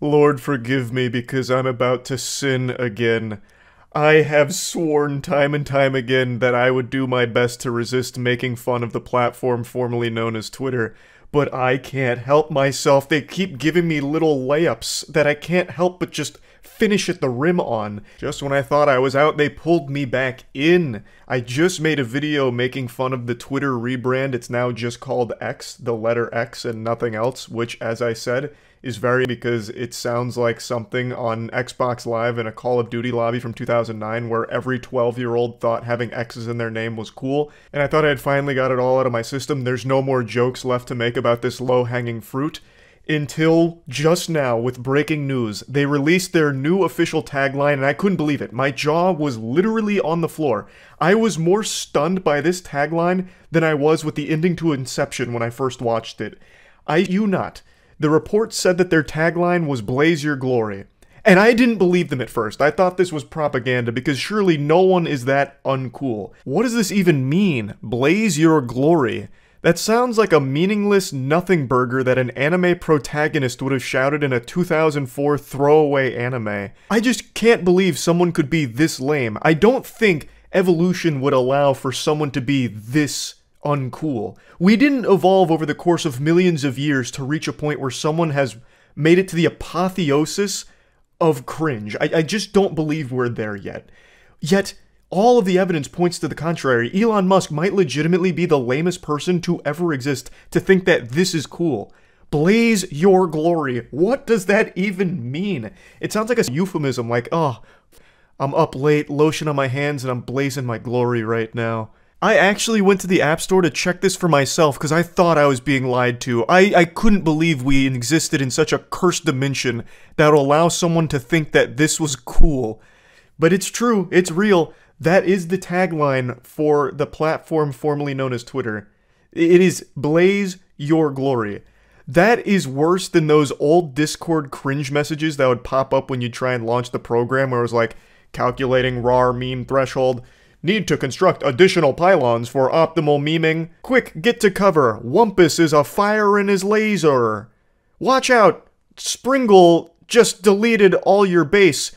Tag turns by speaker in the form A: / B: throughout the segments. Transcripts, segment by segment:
A: Lord, forgive me because I'm about to sin again. I have sworn time and time again that I would do my best to resist making fun of the platform formerly known as Twitter, but I can't help myself. They keep giving me little layups that I can't help but just finish at the rim on. Just when I thought I was out, they pulled me back in. I just made a video making fun of the Twitter rebrand. It's now just called X, the letter X and nothing else, which, as I said, is very because it sounds like something on Xbox Live in a Call of Duty lobby from 2009 where every 12-year-old thought having X's in their name was cool, and I thought I had finally got it all out of my system. There's no more jokes left to make about this low-hanging fruit. Until just now, with breaking news, they released their new official tagline, and I couldn't believe it. My jaw was literally on the floor. I was more stunned by this tagline than I was with the ending to Inception when I first watched it. You not. The report said that their tagline was "Blaze Your Glory." And I didn't believe them at first. I thought this was propaganda because surely no one is that uncool. What does this even mean? Blaze your glory. That sounds like a meaningless nothing burger that an anime protagonist would have shouted in a 2004 throwaway anime. I just can't believe someone could be this lame. I don't think evolution would allow for someone to be this uncool. We didn't evolve over the course of millions of years to reach a point where someone has made it to the apotheosis of cringe. I just don't believe we're there yet. Yet, all of the evidence points to the contrary. Elon Musk might legitimately be the lamest person to ever exist to think that this is cool. Blaze your glory. What does that even mean? It sounds like a euphemism, like, oh, I'm up late, lotion on my hands, and I'm blazing my glory right now. I actually went to the App Store to check this for myself because I thought I was being lied to. I couldn't believe we existed in such a cursed dimension that would allow someone to think that this was cool. But it's true, it's real. That is the tagline for the platform formerly known as Twitter. It is "Blaze your glory." That is worse than those old Discord cringe messages that would pop up when you try and launch the program where it was like, calculating RAR meme threshold, need to construct additional pylons for optimal memeing, quick get to cover, Wumpus is a fire in his laser, watch out, Springle just deleted all your base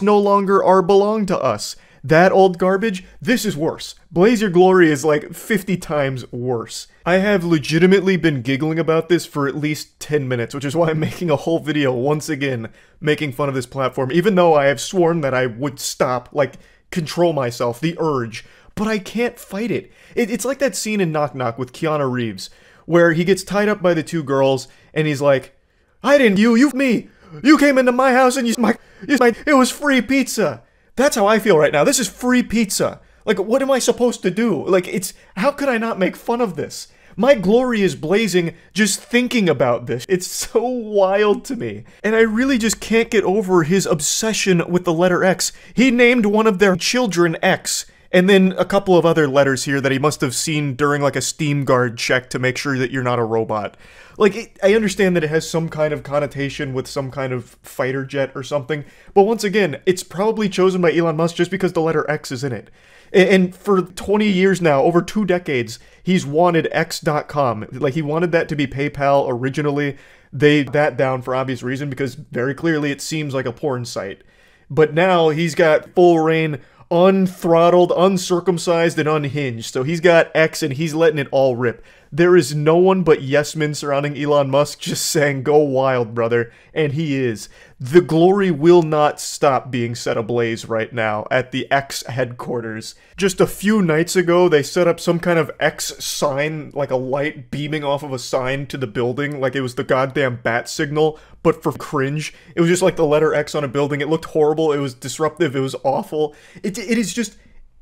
A: no longer belong to us. That old garbage, this is worse. Blaze Your Glory is like 50 times worse. I have legitimately been giggling about this for at least 10 minutes, which is why I'm making a whole video once again making fun of this platform, even though I have sworn that I would stop, like, control myself, the urge, but I can't fight it. It's like that scene in Knock Knock with Keanu Reeves, where he gets tied up by the two girls, and he's like, I didn't, you me. You came into my house and it was free pizza. That's how I feel right now. This is free pizza. Like, what am I supposed to do? Like, how could I not make fun of this? My glory is blazing just thinking about this. It's so wild to me. And I really just can't get over his obsession with the letter X. He named one of their children X, and then a couple of other letters here that he must have seen during like a Steam Guard check to make sure that you're not a robot. Like, I understand that it has some kind of connotation with some kind of fighter jet or something, but once again, it's probably chosen by Elon Musk just because the letter X is in it. And for 20 years now, over 2 decades, he's wanted X.com. Like, he wanted that to be PayPal originally. They that down for obvious reason because very clearly it seems like a porn site. But now he's got full reign, unthrottled, uncircumcised, and unhinged. So he's got X and he's letting it all rip. There is no one but yes men surrounding Elon Musk just saying, go wild, brother. And he is. The glory will not stop being set ablaze right now at the X headquarters. Just a few nights ago, they set up some kind of X sign, like a light beaming off of a sign to the building, like it was the goddamn bat signal, but for cringe. It was just like the letter X on a building. It looked horrible. It was disruptive. It was awful. It is just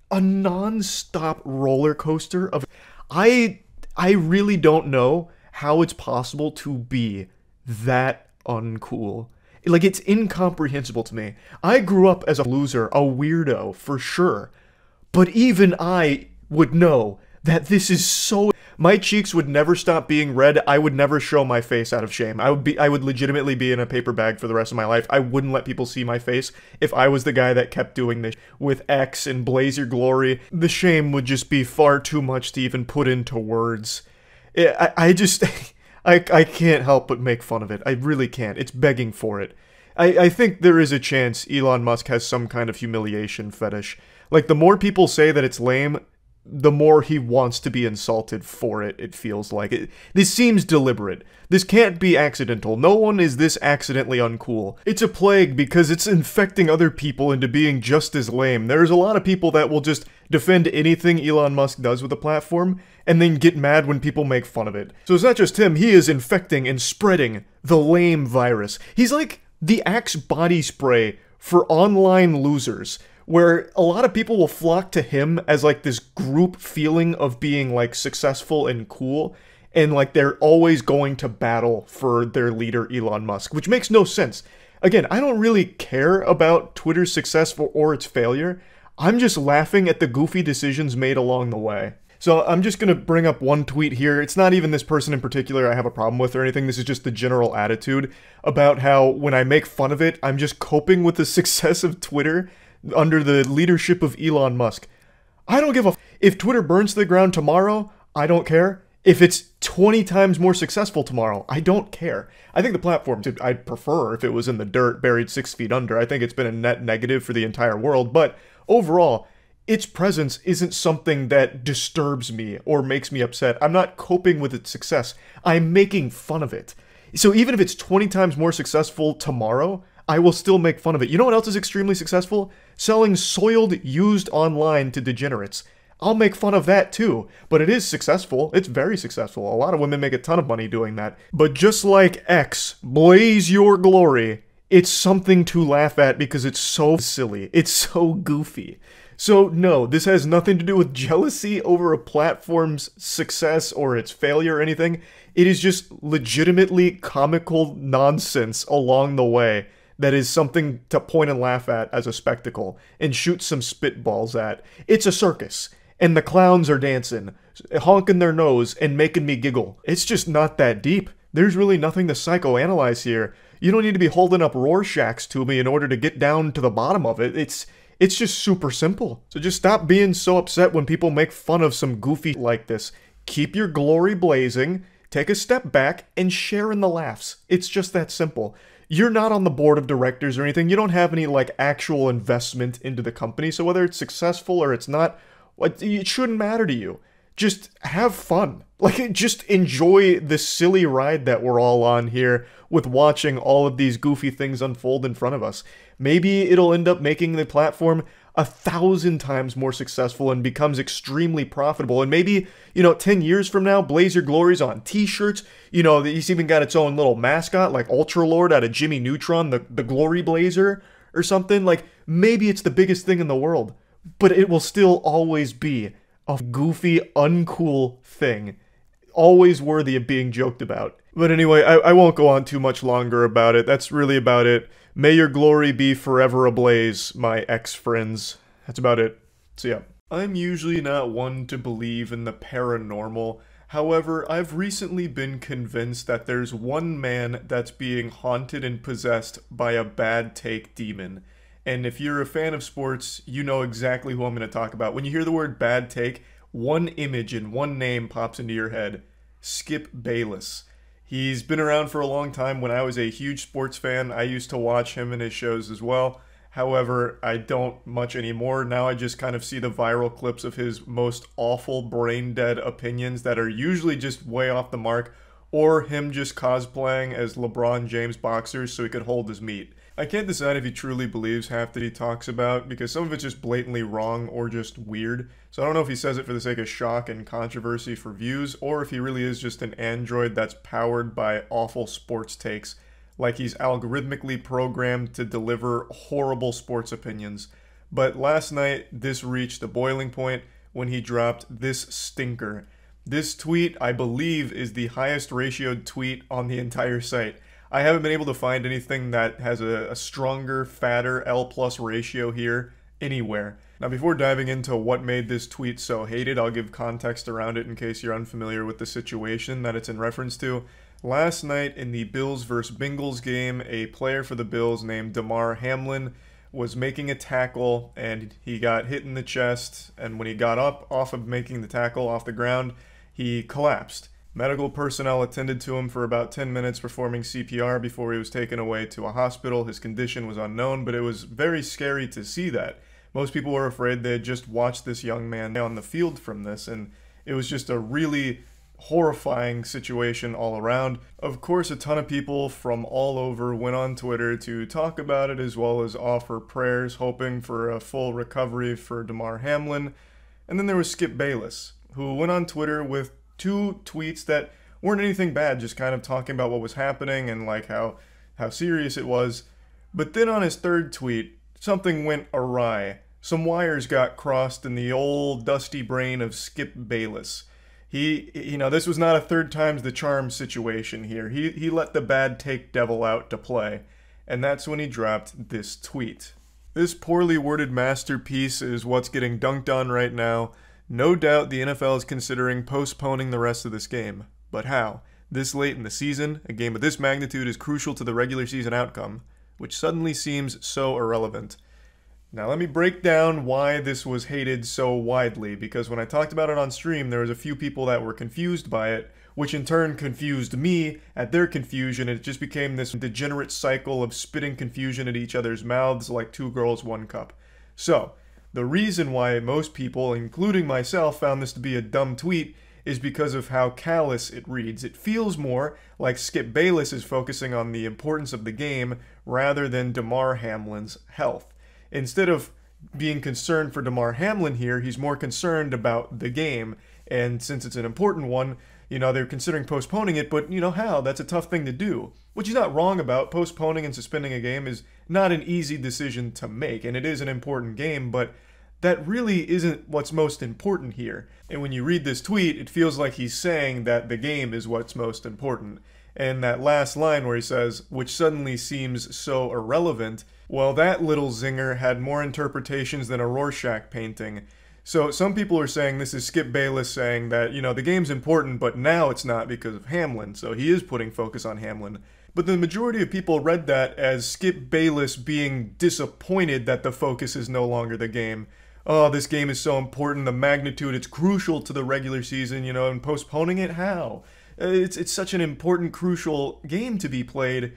A: a non-stop roller coaster of... I really don't know how it's possible to be that uncool. Like, it's incomprehensible to me. I grew up as a loser, a weirdo, for sure. But even I would know that this is so... My cheeks would never stop being red. I would never show my face out of shame. I would legitimately be in a paper bag for the rest of my life. I wouldn't let people see my face if I was the guy that kept doing this with X and Blaze Your Glory. The shame would just be far too much to even put into words. I can't help but make fun of it. I really can't. It's begging for it. I think there is a chance Elon Musk has some kind of humiliation fetish. Like, the more people say that it's lame, the more he wants to be insulted for it, it feels like. This seems deliberate. This can't be accidental. No one is this accidentally uncool. It's a plague because it's infecting other people into being just as lame. There's a lot of people that will just defend anything Elon Musk does with the platform, and then get mad when people make fun of it. So it's not just him, he is infecting and spreading the lame virus. He's like the Axe body spray for online losers, where a lot of people will flock to him as like this group feeling of being like successful and cool, and like they're always going to battle for their leader Elon Musk, which makes no sense. Again, I don't really care about Twitter's success or its failure. I'm just laughing at the goofy decisions made along the way. So I'm just going to bring up one tweet here. It's not even this person in particular I have a problem with or anything. This is just the general attitude about how when I make fun of it, I'm just coping with the success of Twitter under the leadership of Elon Musk. I don't give a f. If Twitter burns to the ground tomorrow, I don't care. If it's 20 times more successful tomorrow, I don't care. I think the platform, I'd prefer if it was in the dirt, buried 6 feet under. I think it's been a net negative for the entire world, but overall, its presence isn't something that disturbs me or makes me upset. I'm not coping with its success. I'm making fun of it. So even if it's 20 times more successful tomorrow, I will still make fun of it. You know what else is extremely successful? Selling soiled, used online to degenerates. I'll make fun of that too, but it is successful. It's very successful. A lot of women make a ton of money doing that. But just like X, blaze your glory, it's something to laugh at because it's so silly. It's so goofy. So no, this has nothing to do with jealousy over a platform's success or its failure or anything. It is just legitimately comical nonsense along the way that is something to point and laugh at as a spectacle and shoot some spitballs at. It's a circus, and the clowns are dancing, honking their nose and making me giggle. It's just not that deep. There's really nothing to psychoanalyze here. You don't need to be holding up Rorschachs to me in order to get down to the bottom of it. It's just super simple. So just stop being so upset when people make fun of some goofy like this. Keep your glory blazing, take a step back, and share in the laughs. It's just that simple. You're not on the board of directors or anything. You don't have any like actual investment into the company. So whether it's successful or it's not, it shouldn't matter to you. Just have fun. Like, just enjoy the silly ride that we're all on here with watching all of these goofy things unfold in front of us. Maybe it'll end up making the platform 1,000 times more successful and becomes extremely profitable. And maybe, 10 years from now, Blaze Your Glory's on t-shirts. He's even got its own little mascot, like Ultra Lord out of Jimmy Neutron, the Glory Blazer or something. Like, maybe it's the biggest thing in the world, but it will still always be a goofy, uncool thing. Always worthy of being joked about. But anyway, I won't go on too much longer about it. That's really about it. May your glory be forever ablaze, my ex-friends. That's about it. So yeah. I'm usually not one to believe in the paranormal. However, I've recently been convinced that there's one man that's being haunted and possessed by a bad take demon. And if you're a fan of sports, you know exactly who I'm going to talk about. When you hear the word bad take, one image and one name pops into your head. Skip Bayless. He's been around for a long time. When I was a huge sports fan, I used to watch him and his shows as well. However, I don't much anymore. Now I just kind of see the viral clips of his most awful brain-dead opinions that are usually just way off the mark, or him just cosplaying as LeBron James boxers so he could hold his meat. I can't decide if he truly believes half that he talks about, because some of it's just blatantly wrong or just weird. So I don't know if he says it for the sake of shock and controversy for views, or if he really is just an android that's powered by awful sports takes, like he's algorithmically programmed to deliver horrible sports opinions. But last night, this reached the boiling point when he dropped this stinker. This tweet, I believe, is the highest ratioed tweet on the entire site. I haven't been able to find anything that has a stronger, fatter L+ ratio here anywhere. Now, before diving into what made this tweet so hated, I'll give context around it in case you're unfamiliar with the situation that it's in reference to. Last night in the Bills vs. Bengals game, a player for the Bills named Damar Hamlin was making a tackle and he got hit in the chest, and when he got up off of making the tackle off the ground, he collapsed. Medical personnel attended to him for about 10 minutes, performing CPR before he was taken away to a hospital. His condition was unknown, but it was very scary to see that. Most people were afraid they had just watched this young man on the field from this, and it was just a really horrifying situation all around. Of course, a ton of people from all over went on Twitter to talk about it as well as offer prayers, hoping for a full recovery for Damar Hamlin. And then there was Skip Bayless, who went on Twitter with 2 tweets that weren't anything bad, just kind of talking about what was happening and like how serious it was. But then on his 3rd tweet, something went awry. Some wires got crossed in the old dusty brain of Skip Bayless. This was not a 3rd time's the charm situation here. He let the bad take devil out to play. And that's when he dropped this tweet. This poorly worded masterpiece is what's getting dunked on right now. No doubt the NFL is considering postponing the rest of this game. But how? This late in the season, a game of this magnitude is crucial to the regular season outcome, which suddenly seems so irrelevant. Now let me break down why this was hated so widely, because when I talked about it on stream, there was a few people that were confused by it, which in turn confused me at their confusion, and it just became this degenerate cycle of spitting confusion at each other's mouths like 2 girls, 1 cup. So, the reason why most people, including myself, found this to be a dumb tweet is because of how callous it reads. It feels more like Skip Bayless is focusing on the importance of the game rather than Damar Hamlin's health. Instead of being concerned for Damar Hamlin here, he's more concerned about the game. And since it's an important one, they're considering postponing it, but how? That's a tough thing to do. Which he's not wrong about. Postponing and suspending a game is not an easy decision to make, and it is an important game, but that really isn't what's most important here. And when you read this tweet, it feels like he's saying that the game is what's most important. And that last line where he says, which suddenly seems so irrelevant, well, that little zinger had more interpretations than a Rorschach painting. So some people are saying this is Skip Bayless saying that, the game's important, but now it's not because of Hamlin, so he is putting focus on Hamlin. But the majority of people read that as Skip Bayless being disappointed that the focus is no longer the game. Oh, this game is so important, the magnitude, it's crucial to the regular season, and postponing it, how? It's such an important, crucial game to be played,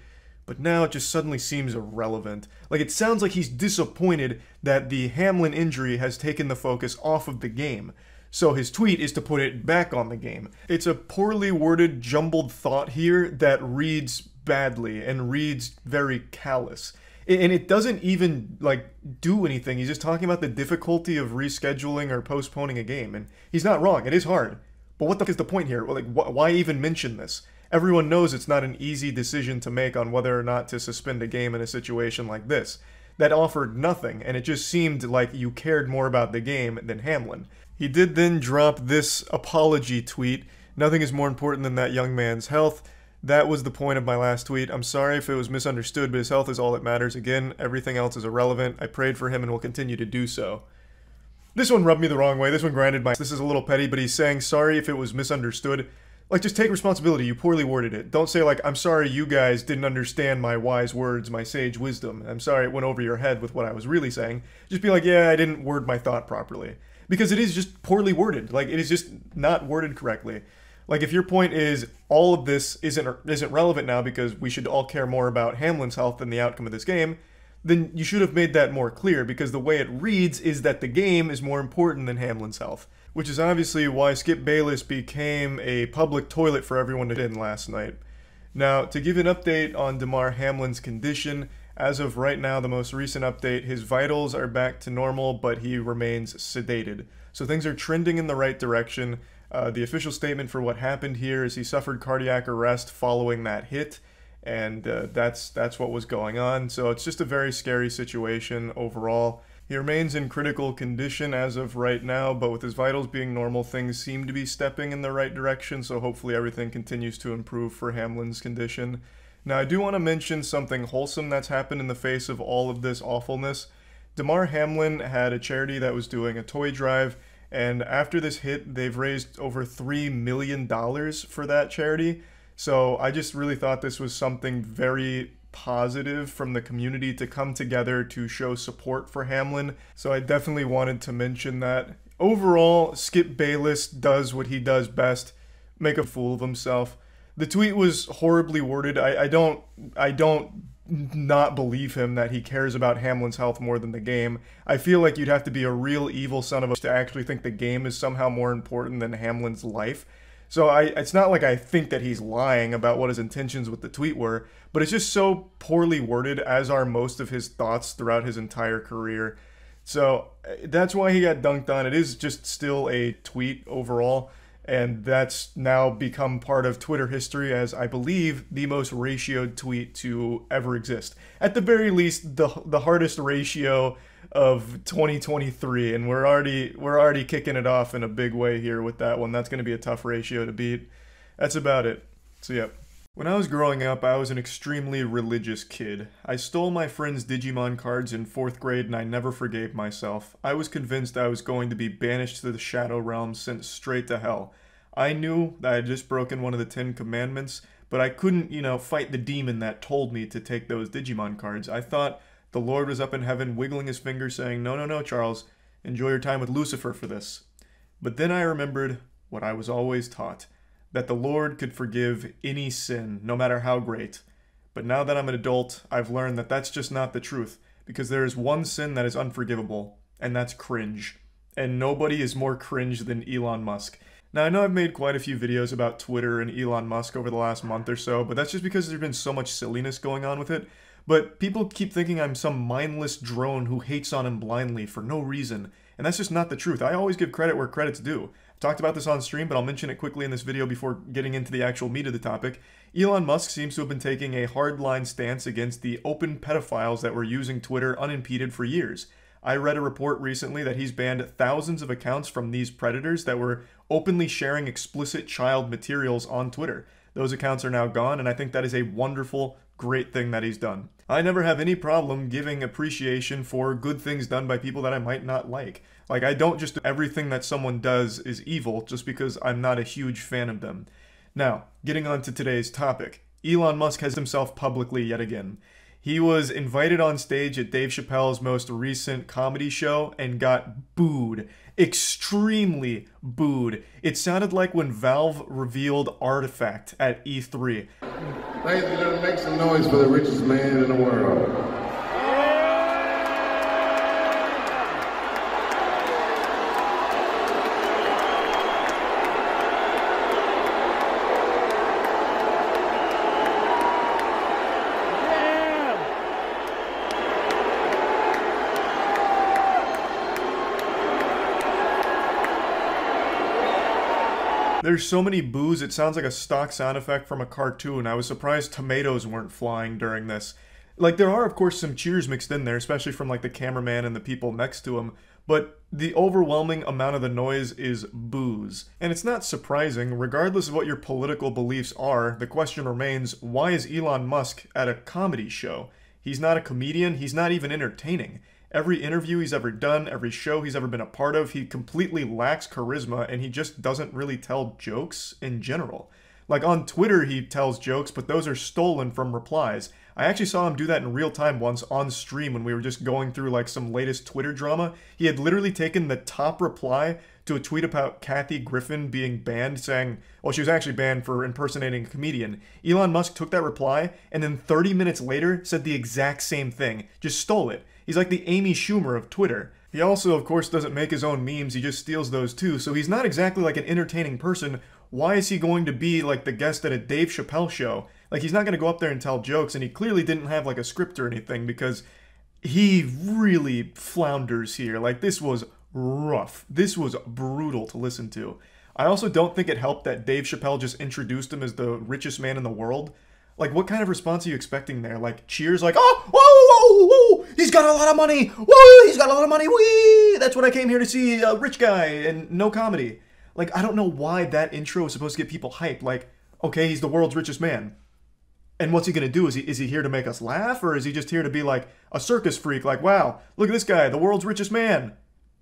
A: but now it just suddenly seems irrelevant. Like, it sounds like he's disappointed that the Hamlin injury has taken the focus off of the game. So his tweet is to put it back on the game. It's a poorly worded, jumbled thought here that reads badly and reads very callous. And it doesn't even, do anything. He's just talking about the difficulty of rescheduling or postponing a game. And he's not wrong. It is hard. But what the fuck is the point here? Why even mention this? Everyone knows it's not an easy decision to make on whether or not to suspend a game in a situation like this. That offered nothing, and it just seemed like you cared more about the game than Hamlin. He did then drop this apology tweet. Nothing is more important than that young man's health. That was the point of my last tweet. I'm sorry if it was misunderstood, but his health is all that matters. Again, everything else is irrelevant. I prayed for him and will continue to do so. This one rubbed me the wrong way. This one grinded my... This is a little petty, but he's saying, sorry if it was misunderstood. Just take responsibility. You poorly worded it. Don't say, I'm sorry you guys didn't understand my wise words, my sage wisdom. I'm sorry it went over your head with what I was really saying. Just be like, yeah, I didn't word my thought properly. Because it is just poorly worded. It is just not worded correctly. If your point is all of this isn't relevant now because we should all care more about Hamlin's health than the outcome of this game, then you should have made that more clear, because the way it reads is that the game is more important than Hamlin's health. Which is obviously why Skip Bayless became a public toilet for everyone to in last night. Now, to give an update on Damar Hamlin's condition, as of right now, the most recent update, his vitals are back to normal, but he remains sedated. So things are trending in the right direction. The official statement for what happened here is he suffered cardiac arrest following that hit, and that's what was going on. So it's just a very scary situation overall. He remains in critical condition as of right now, but with his vitals being normal, things seem to be stepping in the right direction, so hopefully everything continues to improve for Hamlin's condition. Now, I do want to mention something wholesome that's happened in the face of all of this awfulness. Damar Hamlin had a charity that was doing a toy drive, and after this hit, they've raised over $3 million for that charity. So I just really thought this was something very positive from the community to come together to show support for Hamlin. So I definitely wanted to mention that. Overall, Skip Bayless does what he does best, make a fool of himself. The tweet was horribly worded. I don't not believe him that he cares about Hamlin's health more than the game. I feel like you'd have to be a real evil son of a to actually think the game is somehow more important than Hamlin's life. So it's not like I think that he's lying about what his intentions with the tweet were, but it's just so poorly worded, as are most of his thoughts throughout his entire career. So that's why he got dunked on. It is just still a tweet overall, and that's now become part of Twitter history as, I believe, the most ratioed tweet to ever exist. At the very least, the hardest ratio of 2023, and we're already kicking it off in a big way here with that one. That's going to be a tough ratio to beat. That's about it. So yeah. When I was growing up, I was an extremely religious kid. I stole my friend's Digimon cards in 4th grade and I never forgave myself. I was convinced I was going to be banished to the Shadow Realm, sent straight to hell. I knew that I had just broken one of the 10 commandments, but I couldn't, fight the demon that told me to take those Digimon cards. I thought the Lord was up in heaven wiggling his finger saying, "No, no, no, Charles, enjoy your time with Lucifer for this." But then I remembered what I was always taught, that the Lord could forgive any sin, no matter how great. But now that I'm an adult, I've learned that that's just not the truth, because there is one sin that is unforgivable, and that's cringe. And nobody is more cringe than Elon Musk. Now, I know I've made quite a few videos about Twitter and Elon Musk over the last month or so, but that's just because there's been so much silliness going on with it. But people keep thinking I'm some mindless drone who hates on him blindly for no reason, and that's just not the truth. I always give credit where credit's due. I've talked about this on stream, but I'll mention it quickly in this video before getting into the actual meat of the topic. Elon Musk seems to have been taking a hardline stance against the open pedophiles that were using Twitter unimpeded for years. I read a report recently that he's banned thousands of accounts from these predators that were openly sharing explicit child materials on Twitter. Those accounts are now gone, and I think that is a wonderful, great thing that he's done. I never have any problem giving appreciation for good things done by people that I might not like. Like, I don't just everything that someone does is evil just because I'm not a huge fan of them. Now, getting on to today's topic. Elon Musk has himself publicly yet again. He was invited on stage at Dave Chappelle's most recent comedy show and got booed. Extremely booed. It sounded like when Valve revealed Artifact at E3.
B: Ladies and gentlemen, make some noise for the richest man in the world.
A: There's so many boos, it sounds like a stock sound effect from a cartoon. I was surprised tomatoes weren't flying during this. Like, there are, of course, some cheers mixed in there, especially from, like, the cameraman and the people next to him, but the overwhelming amount of the noise is boos. And it's not surprising, regardless of what your political beliefs are, the question remains, why is Elon Musk at a comedy show? He's not a comedian, he's not even entertaining. Every interview he's ever done, every show he's ever been a part of, he completely lacks charisma and he just doesn't really tell jokes in general. Like, on Twitter he tells jokes, but those are stolen from replies. I actually saw him do that in real time once on stream when we were just going through like some latest Twitter drama. He had literally taken the top reply to a tweet about Kathy Griffin being banned, saying, well, she was actually banned for impersonating a comedian. Elon Musk took that reply and then 30 minutes later said the exact same thing. Just stole it. He's like the Amy Schumer of Twitter. He also, of course, doesn't make his own memes, he just steals those too, so he's not exactly like an entertaining person. Why is he going to be like the guest at a Dave Chappelle show? Like, he's not going to go up there and tell jokes, and he clearly didn't have like a script or anything, because he really flounders here. Like, this was rough. This was brutal to listen to. I also don't think it helped that Dave Chappelle just introduced him as the richest man in the world. Like, what kind of response are you expecting there? Like, cheers like, oh, whoa, whoa, whoa, he's got a lot of money, whoa, he's got a lot of money, wee, that's what I came here to see, a rich guy, and no comedy. Like, I don't know why that intro is supposed to get people hyped. Like, okay, he's the world's richest man. And what's he gonna do? Is he here to make us laugh? Or is he just here to be like a circus freak? Like, wow, look at this guy, the world's richest man.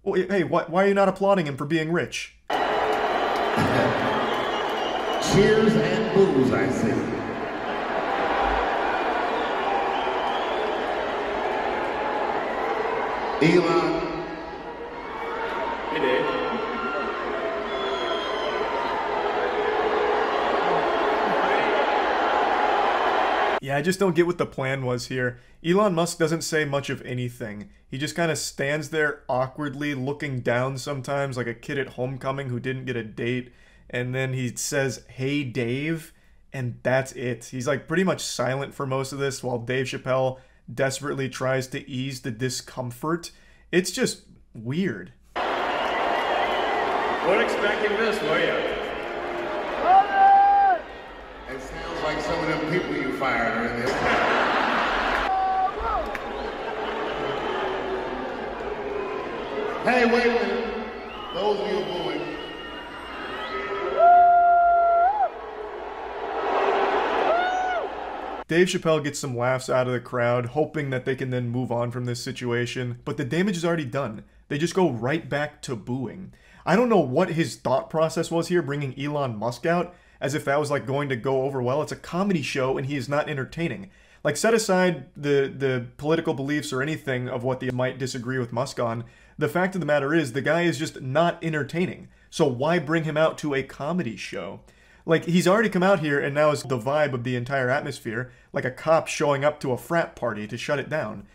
A: Well, hey, why are you not applauding him for being rich?
B: Cheers and booze, I see. Elon. Hey, Dave.
A: I just don't get what the plan was here. Elon Musk doesn't say much of anything. He just kind of stands there awkwardly looking down sometimes like a kid at homecoming who didn't get a date. And then he says, "Hey, Dave," and that's it. He's like pretty much silent for most of this while Dave Chappelle desperately tries to ease the discomfort. It's just weird.
C: Weren't expecting this, were you?
B: It sounds like some of them people you fired are in there. Hey, wait a minute. Those of you booing.
A: Dave Chappelle gets some laughs out of the crowd, hoping that they can then move on from this situation, but the damage is already done. They just go right back to booing. I don't know what his thought process was here, bringing Elon Musk out, as if that was like going to go over well. It's a comedy show and he is not entertaining. Like, set aside the political beliefs or anything of what they might disagree with Musk on, the fact of the matter is the guy is just not entertaining. So why bring him out to a comedy show? Like, he's already come out here and now is the vibe of the entire atmosphere, like a cop showing up to a frat party to shut it down.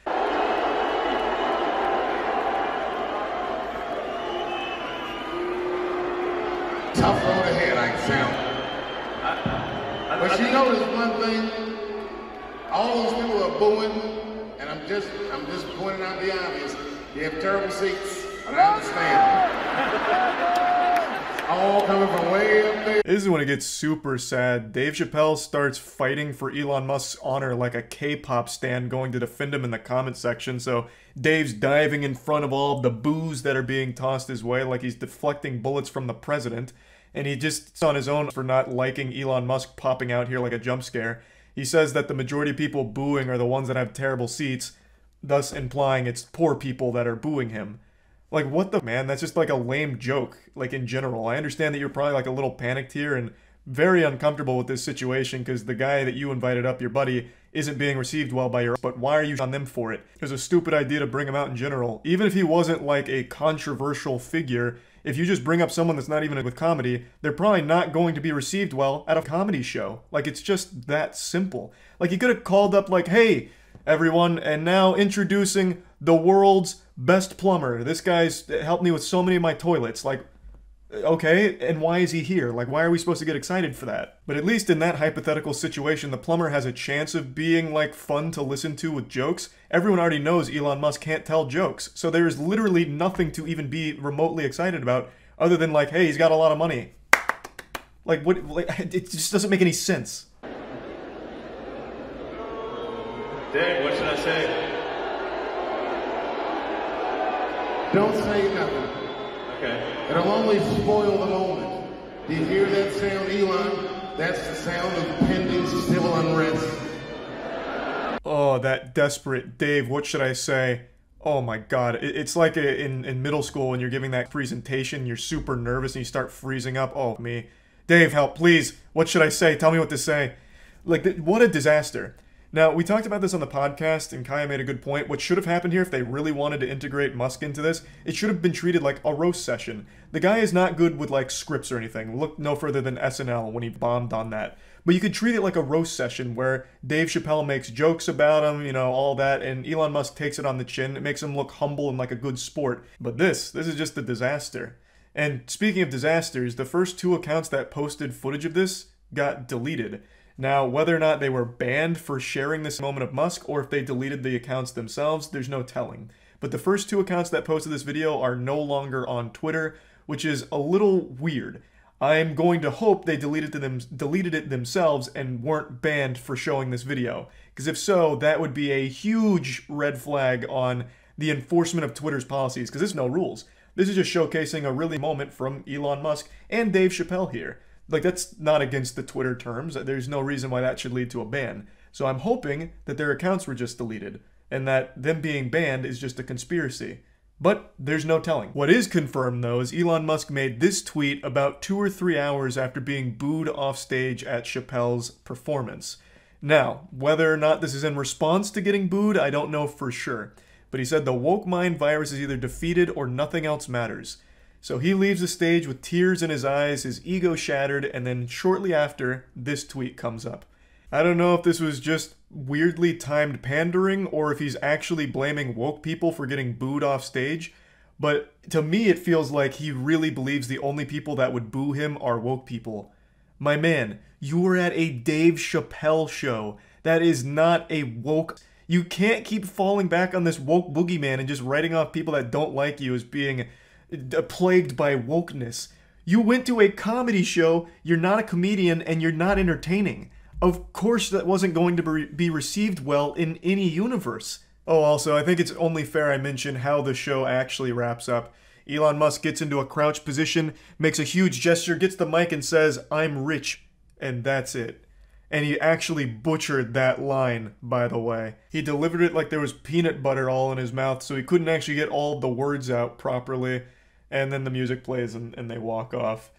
B: Tough road ahead, I can sound. But you notice one thing? All those people are booing, and I'm just pointing out the obvious. You have terrible seats, and I understand. All coming from way up there.
A: This is when it gets super sad. Dave Chappelle starts fighting for Elon Musk's honor like a K-pop stan going to defend him in the comment section. So Dave's diving in front of all of the boos that are being tossed his way like he's deflecting bullets from the president. And he just on his own for not liking Elon Musk popping out here like a jump scare. He says that the majority of people booing are the ones that have terrible seats, thus implying it's poor people that are booing him. Like, what the man? That's just like a lame joke, like, in general. I understand that you're probably like a little panicked here and very uncomfortable with this situation because the guy that you invited up, your buddy, isn't being received well by your... But why are you on them for it? It was a stupid idea to bring him out in general. Even if he wasn't like a controversial figure, if you just bring up someone that's not even with comedy, they're probably not going to be received well at a comedy show. Like, it's just that simple. Like, he could have called up like, "Hey, everyone, and now introducing the world's best plumber. This guy's helped me with so many of my toilets." Like, okay, and why is he here? Like, why are we supposed to get excited for that? But at least in that hypothetical situation, the plumber has a chance of being, like, fun to listen to with jokes. Everyone already knows Elon Musk can't tell jokes, so there is literally nothing to even be remotely excited about other than, like, hey, he's got a lot of money. Like, what? Like, it just doesn't make any sense.
C: Dave, what should I say?
B: Don't say nothing.
C: Okay.
B: It'll only spoil the moment. Do you hear that sound, Elon? That's the sound of pending civil unrest.
A: Oh, that desperate Dave, what should I say? Oh my god, it's like in middle school when you're giving that presentation, you're super nervous and you start freezing up. Oh, me. Dave, help, please. What should I say? Tell me what to say. Like, what a disaster. Now, we talked about this on the podcast, and Kaya made a good point. What should have happened here if they really wanted to integrate Musk into this, it should have been treated like a roast session. The guy is not good with, like, scripts or anything. Look no further than SNL when he bombed on that. But you could treat it like a roast session where Dave Chappelle makes jokes about him, you know, all that, and Elon Musk takes it on the chin. It makes him look humble and like a good sport. But this is just a disaster. And speaking of disasters, the first 2 accounts that posted footage of this got deleted. Now, whether or not they were banned for sharing this moment of Musk, or if they deleted the accounts themselves, there's no telling. But the first 2 accounts that posted this video are no longer on Twitter, which is a little weird. I'm going to hope they deleted it themselves and weren't banned for showing this video. Because if so, that would be a huge red flag on the enforcement of Twitter's policies, because there's no rules. This is just showcasing a really moment from Elon Musk and Dave Chappelle here. Like, that's not against the Twitter terms. There's no reason why that should lead to a ban. So I'm hoping that their accounts were just deleted, and that them being banned is just a conspiracy. But there's no telling. What is confirmed, though, is Elon Musk made this tweet about 2 or 3 hours after being booed off stage at Chappelle's performance. Now, whether or not this is in response to getting booed, I don't know for sure. But he said the woke mind virus is either defeated or nothing else matters. So he leaves the stage with tears in his eyes, his ego shattered, and then shortly after, this tweet comes up. I don't know if this was just weirdly timed pandering or if he's actually blaming woke people for getting booed off stage, but to me it feels like he really believes the only people that would boo him are woke people. My man, you were at a Dave Chappelle show. That is not a woke... You can't keep falling back on this woke boogeyman and just writing off people that don't like you as being plagued by wokeness. You went to a comedy show, you're not a comedian, and you're not entertaining. Of course that wasn't going to be received well in any universe. Oh, also, I think it's only fair I mention how the show actually wraps up. Elon Musk gets into a crouch position, makes a huge gesture, gets the mic and says, "I'm rich," and that's it. And he actually butchered that line, by the way. He delivered it like there was peanut butter all in his mouth, so he couldn't actually get all the words out properly. And then the music plays and they walk off.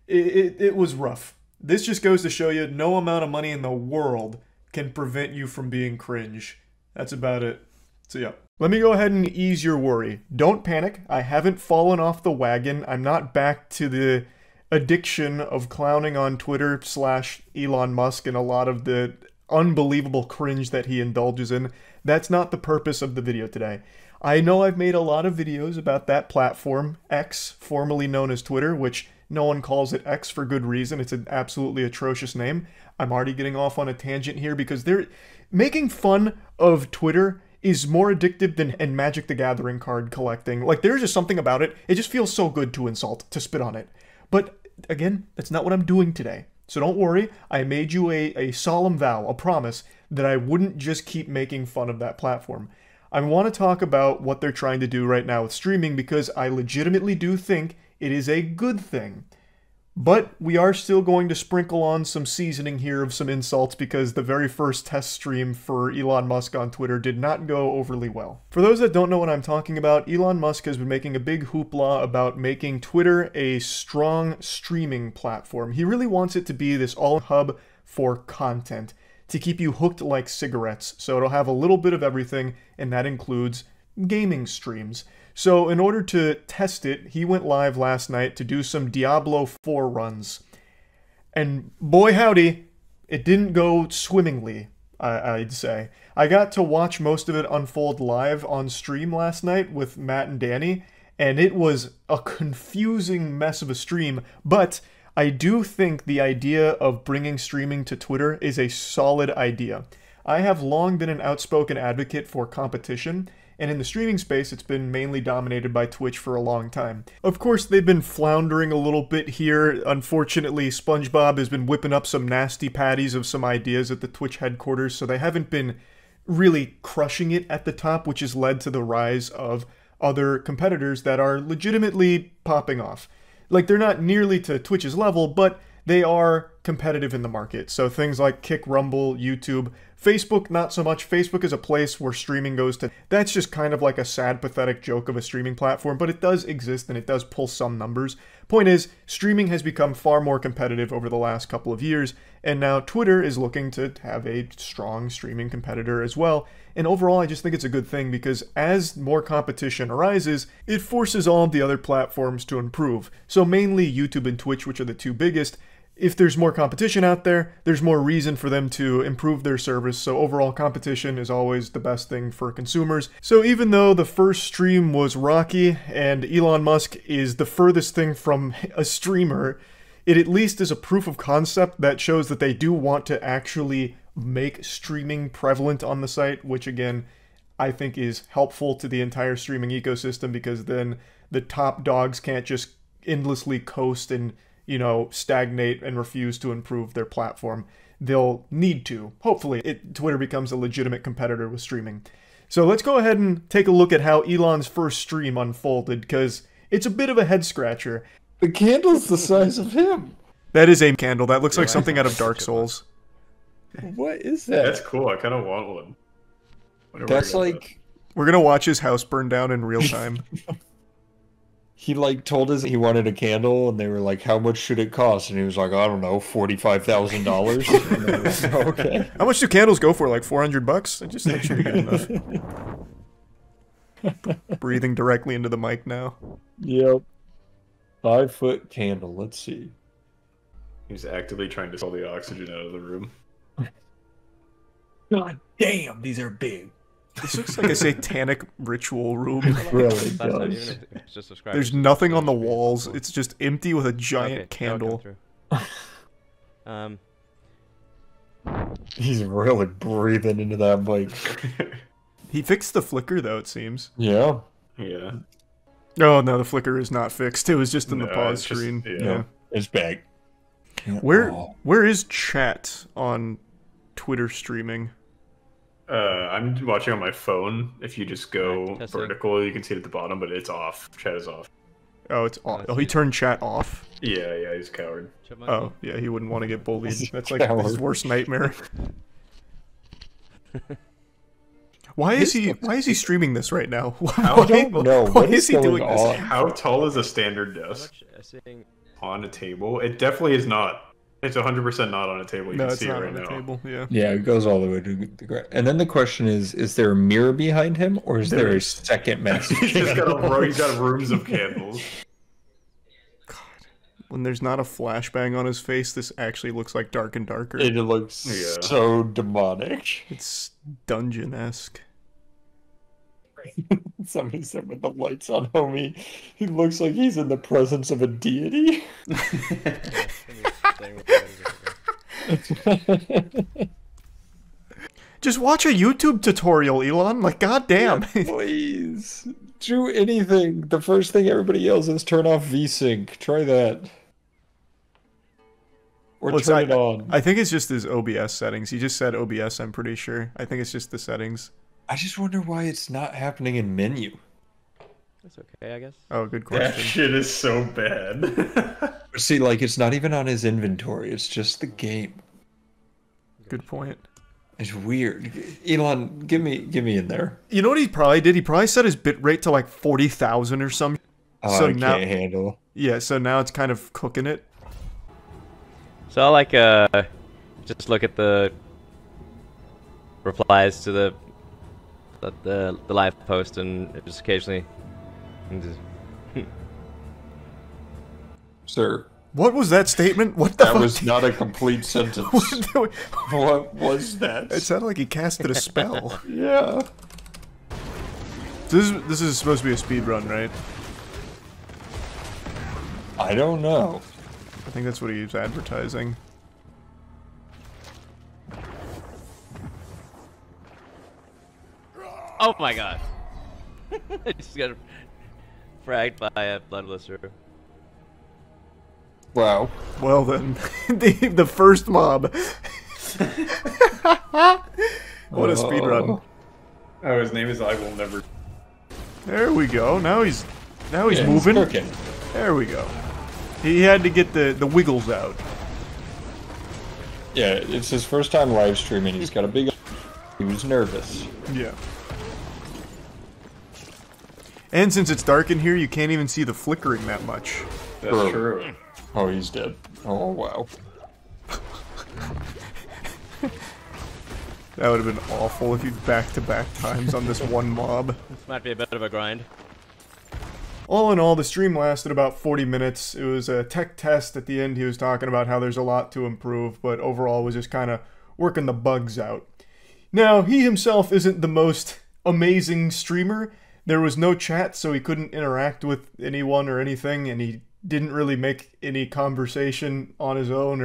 A: It was rough. This just goes to show you no amount of money in the world can prevent you from being cringe. That's about it. So yeah. Let me go ahead and ease your worry. Don't panic. I haven't fallen off the wagon. I'm not back to the addiction of clowning on Twitter / Elon Musk and a lot of the unbelievable cringe that he indulges in. That's not the purpose of the video today. I know I've made a lot of videos about that platform, X, formerly known as Twitter, which no one calls it X for good reason. It's an absolutely atrocious name. I'm already getting off on a tangent here because they're making fun of Twitter is more addictive than Magic the Gathering card collecting. Like, there's just something about it. It just feels so good to insult, to spit on it. But again, that's not what I'm doing today. So don't worry, I made you a solemn vow, a promise, that I wouldn't just keep making fun of that platform. I want to talk about what they're trying to do right now with streaming because I legitimately do think it is a good thing. But we are still going to sprinkle on some seasoning here of some insults because the very first test stream for Elon Musk on Twitter did not go overly well. For those that don't know what I'm talking about, Elon Musk has been making a big hoopla about making Twitter a strong streaming platform. He really wants it to be this all-hub for content, to keep you hooked like cigarettes. So it'll have a little bit of everything, and that includes gaming streams. So in order to test it, he went live last night to do some Diablo 4 runs. And boy howdy, it didn't go swimmingly, I'd say. I got to watch most of it unfold live on stream last night with Matt and Danny, and it was a confusing mess of a stream, but I do think the idea of bringing streaming to Twitter is a solid idea. I have long been an outspoken advocate for competition, and in the streaming space, it's been mainly dominated by Twitch for a long time. Of course, they've been floundering a little bit here. Unfortunately, SpongeBob has been whipping up some nasty patties of some ideas at the Twitch headquarters, so they haven't been really crushing it at the top, which has led to the rise of other competitors that are legitimately popping off. Like, they're not nearly to Twitch's level, but they are competitive in the market. So things like Kick, Rumble, YouTube, Facebook, not so much. Facebook is a place where streaming goes to. That's just kind of like a sad, pathetic joke of a streaming platform, but it does exist and it does pull some numbers. Point is, streaming has become far more competitive over the last couple of years, and now Twitter is looking to have a strong streaming competitor as well. And overall, I just think it's a good thing because as more competition arises, it forces all of the other platforms to improve. So mainly YouTube and Twitch, which are the two biggest. If there's more competition out there, there's more reason for them to improve their service, so overall competition is always the best thing for consumers. So even though the first stream was rocky, and Elon Musk is the furthest thing from a streamer, it at least is a proof of concept that shows that they do want to actually make streaming prevalent on the site, which again, I think is helpful to the entire streaming ecosystem because then the top dogs can't just endlessly coast and stagnate and refuse to improve their platform. They'll need to. Hopefully, Twitter becomes a legitimate competitor with streaming. So let's go ahead and take a look at how Elon's first stream unfolded, because it's a bit of a head-scratcher.
D: The candle's the size of him.
A: That is a candle. That looks like something out of Dark Souls.
D: What is that?
C: That's cool. I kind of want one.
D: That's like...
A: We're going to watch his house burn down in real time.
D: He told us he wanted a candle, and they were like, "How much should it cost?" And he was like, "I don't know, $45,000." Okay.
A: How much do candles go for? Like $400? I just think should be good enough. Breathing directly into the mic now.
D: Yep. 5-foot candle. Let's see.
C: He's actively trying to sell the oxygen out of the room.
D: God damn, these are big.
A: This looks like a satanic ritual room.
D: It really
E: Last time, even
D: does.
E: if it's just subscribers,
A: There's
E: it's
A: nothing
E: just
A: on the
E: streamers,
A: walls.
E: cool.
A: It's just empty with a giant
E: Okay, now it'll
A: candle.
E: come through.
D: He's really breathing into that mic.
A: He fixed the flicker, though, it seems.
D: Yeah.
F: Yeah.
A: Oh, no, the flicker is not fixed. It was just in the
F: No,
A: pause
F: it's just-
A: screen.
F: yeah.
A: Yeah.
D: It's back.
A: Where is chat on Twitter streaming?
F: I'm watching on my phone. If you just go
E: Testing.
F: vertical, you can see it at the bottom, but it's off. Chat is off.
A: Oh, it's off.
E: I
A: Oh, he
E: see.
A: turned chat off.
F: Yeah, he's a coward.
E: Chipmunk?
A: Oh, yeah, he wouldn't want to get bullied.
D: He's a
A: That's like his
D: coward.
A: worst nightmare. Why is he streaming this right now?
D: I don't know.
A: Why
D: What
A: is
D: is
A: he
D: going
A: doing this?
D: on?
F: How tall is a standard desk
E: Seeing
F: on a table? It definitely is not. It's 100% not on a table. You
A: No,
F: can
A: it's
F: see it
A: not
F: right
A: on the
F: now.
A: table. Yeah.
D: Yeah, it goes all the way to the ground. And then the question is there a mirror behind him, or is there a
A: is.
D: second massive
F: He's just got
D: candle?
F: he's got rooms of candles.
A: When there's not a flashbang on his face, this actually looks like dark and darker.
D: It looks
F: Yeah.
D: so demonic.
A: It's dungeon-esque.
D: Somebody said with the lights on, homie, he looks like he's in the presence of a deity.
A: Just watch a YouTube tutorial, Elon. Like, goddamn.
D: Please. Do anything. The first thing everybody yells is turn off VSync. Try that. Or
A: Well, it's
D: turn
A: not-
D: it on.
A: I think it's just his OBS settings. He just said OBS, I'm pretty sure. I think it's just the settings.
D: I just wonder why it's not happening in menu.
E: That's okay, I guess.
A: Oh, good
F: That
A: question.
F: shit is so bad.
D: See, like, it's not even on his inventory. It's just the game.
A: Good point.
D: It's weird. Elon, give me in there.
A: You know what he probably did? He probably set his bitrate to like 40,000 or something.
D: Oh,
A: So
D: I
A: now-
D: can't handle.
A: Yeah, so now it's kind of cooking it.
E: So I'll like just look at the replies to the live post and just occasionally just,
D: Sir,
A: What was that statement? What the
D: that
A: fuck?
D: was not a complete sentence. What was that?
A: It sounded like he casted a spell.
D: Yeah.
A: This is supposed to be a speed run, right?
D: I don't know.
A: I think that's what he was advertising.
E: oh my god! I just got fragged by a blood blister.
D: Wow.
A: Well then, the first mob. What a speed run.
F: Oh, his name is I Will Never.
A: There we go. Now he's
D: Yeah,
A: moving.
D: He's cooking.
A: There we go. He had to get the wiggles out.
D: Yeah, it's his first time live streaming. He's got a big. He was nervous.
A: Yeah. And since it's dark in here, you can't even see the flickering that much.
F: That's
D: Bro.
F: true.
D: Oh, he's dead. Oh, wow.
A: That would have been awful if you back-to-back times on this one mob.
E: This might be a bit of a grind.
A: All in all, the stream lasted about 40 minutes. It was a tech test. At the end, he was talking about how there's a lot to improve, but overall was just kind of working the bugs out. Now, he himself isn't the most amazing streamer. There was no chat, so he couldn't interact with anyone or anything, and he didn't really make any conversation on his own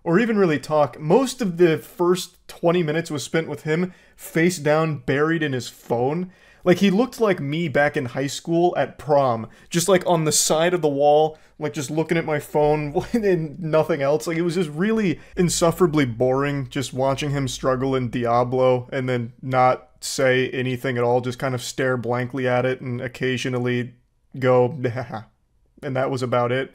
A: or even really talk. Most of the first 20 minutes was spent with him face down, buried in his phone. Like, he looked like me back in high school at prom, just like on the side of the wall, like just looking at my phone and nothing else. Like, it was just really insufferably boring just watching him struggle in Diablo and then not say anything at all, just kind of stare blankly at it and occasionally go, and that was about it.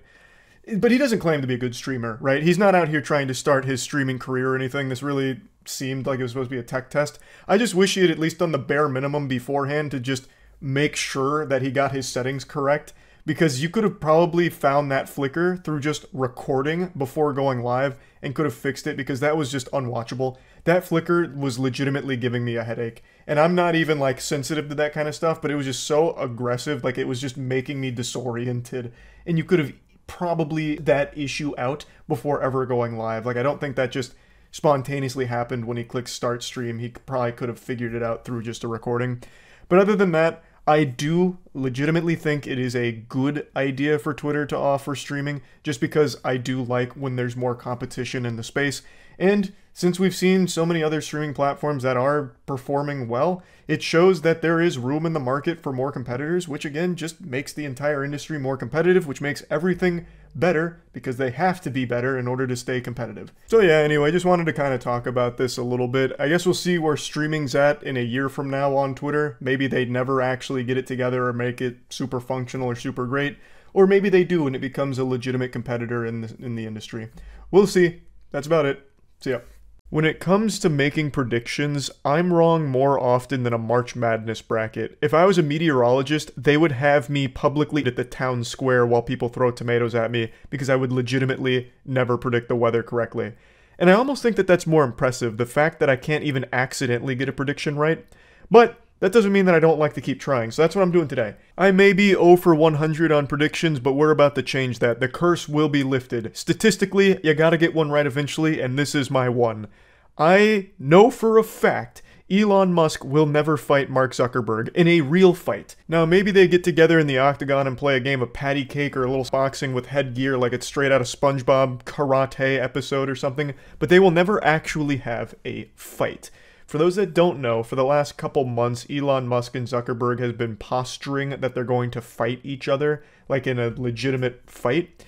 A: But he doesn't claim to be a good streamer, right? He's not out here trying to start his streaming career or anything. This really seemed like it was supposed to be a tech test. I just wish he had at least done the bare minimum beforehand to just make sure that he got his settings correct, because you could have probably found that flicker through just recording before going live and could have fixed it, because that was just unwatchable. That flicker was legitimately giving me a headache. And I'm not even like sensitive to that kind of stuff, but it was just so aggressive, like it was just making me disoriented. And you could have probably that issue out before ever going live. Like, I don't think that just spontaneously happened when he clicked start stream. He probably could have figured it out through just a recording. But other than that, I do legitimately think it is a good idea for Twitter to offer streaming, just because I do like when there's more competition in the space. And since we've seen so many other streaming platforms that are performing well, it shows that there is room in the market for more competitors, which again just makes the entire industry more competitive, which makes everything better because they have to be better in order to stay competitive. So yeah, anyway, just wanted to kind of talk about this a little bit. I guess we'll see where streaming's at in a year from now on Twitter. Maybe they never actually get it together or make it super functional or super great, or maybe they do and it becomes a legitimate competitor in the industry. We'll see. That's about it. See ya. When it comes to making predictions, I'm wrong more often than a March Madness bracket. If I was a meteorologist, they would have me publicly at the town square while people throw tomatoes at me because I would legitimately never predict the weather correctly. And I almost think that that's more impressive, the fact that I can't even accidentally get a prediction right. But that doesn't mean that I don't like to keep trying, so that's what I'm doing today. I may be 0 for 100 on predictions, but we're about to change that. The curse will be lifted. Statistically, you gotta get one right eventually, and this is my one. I know for a fact Elon Musk will never fight Mark Zuckerberg in a real fight. Now, maybe they get together in the octagon and play a game of patty cake or a little boxing with headgear like it's straight out of SpongeBob karate episode or something, but they will never actually have a fight. For those that don't know, for the last couple months, Elon Musk and Zuckerberg has been posturing that they're going to fight each other, like in a legitimate fight.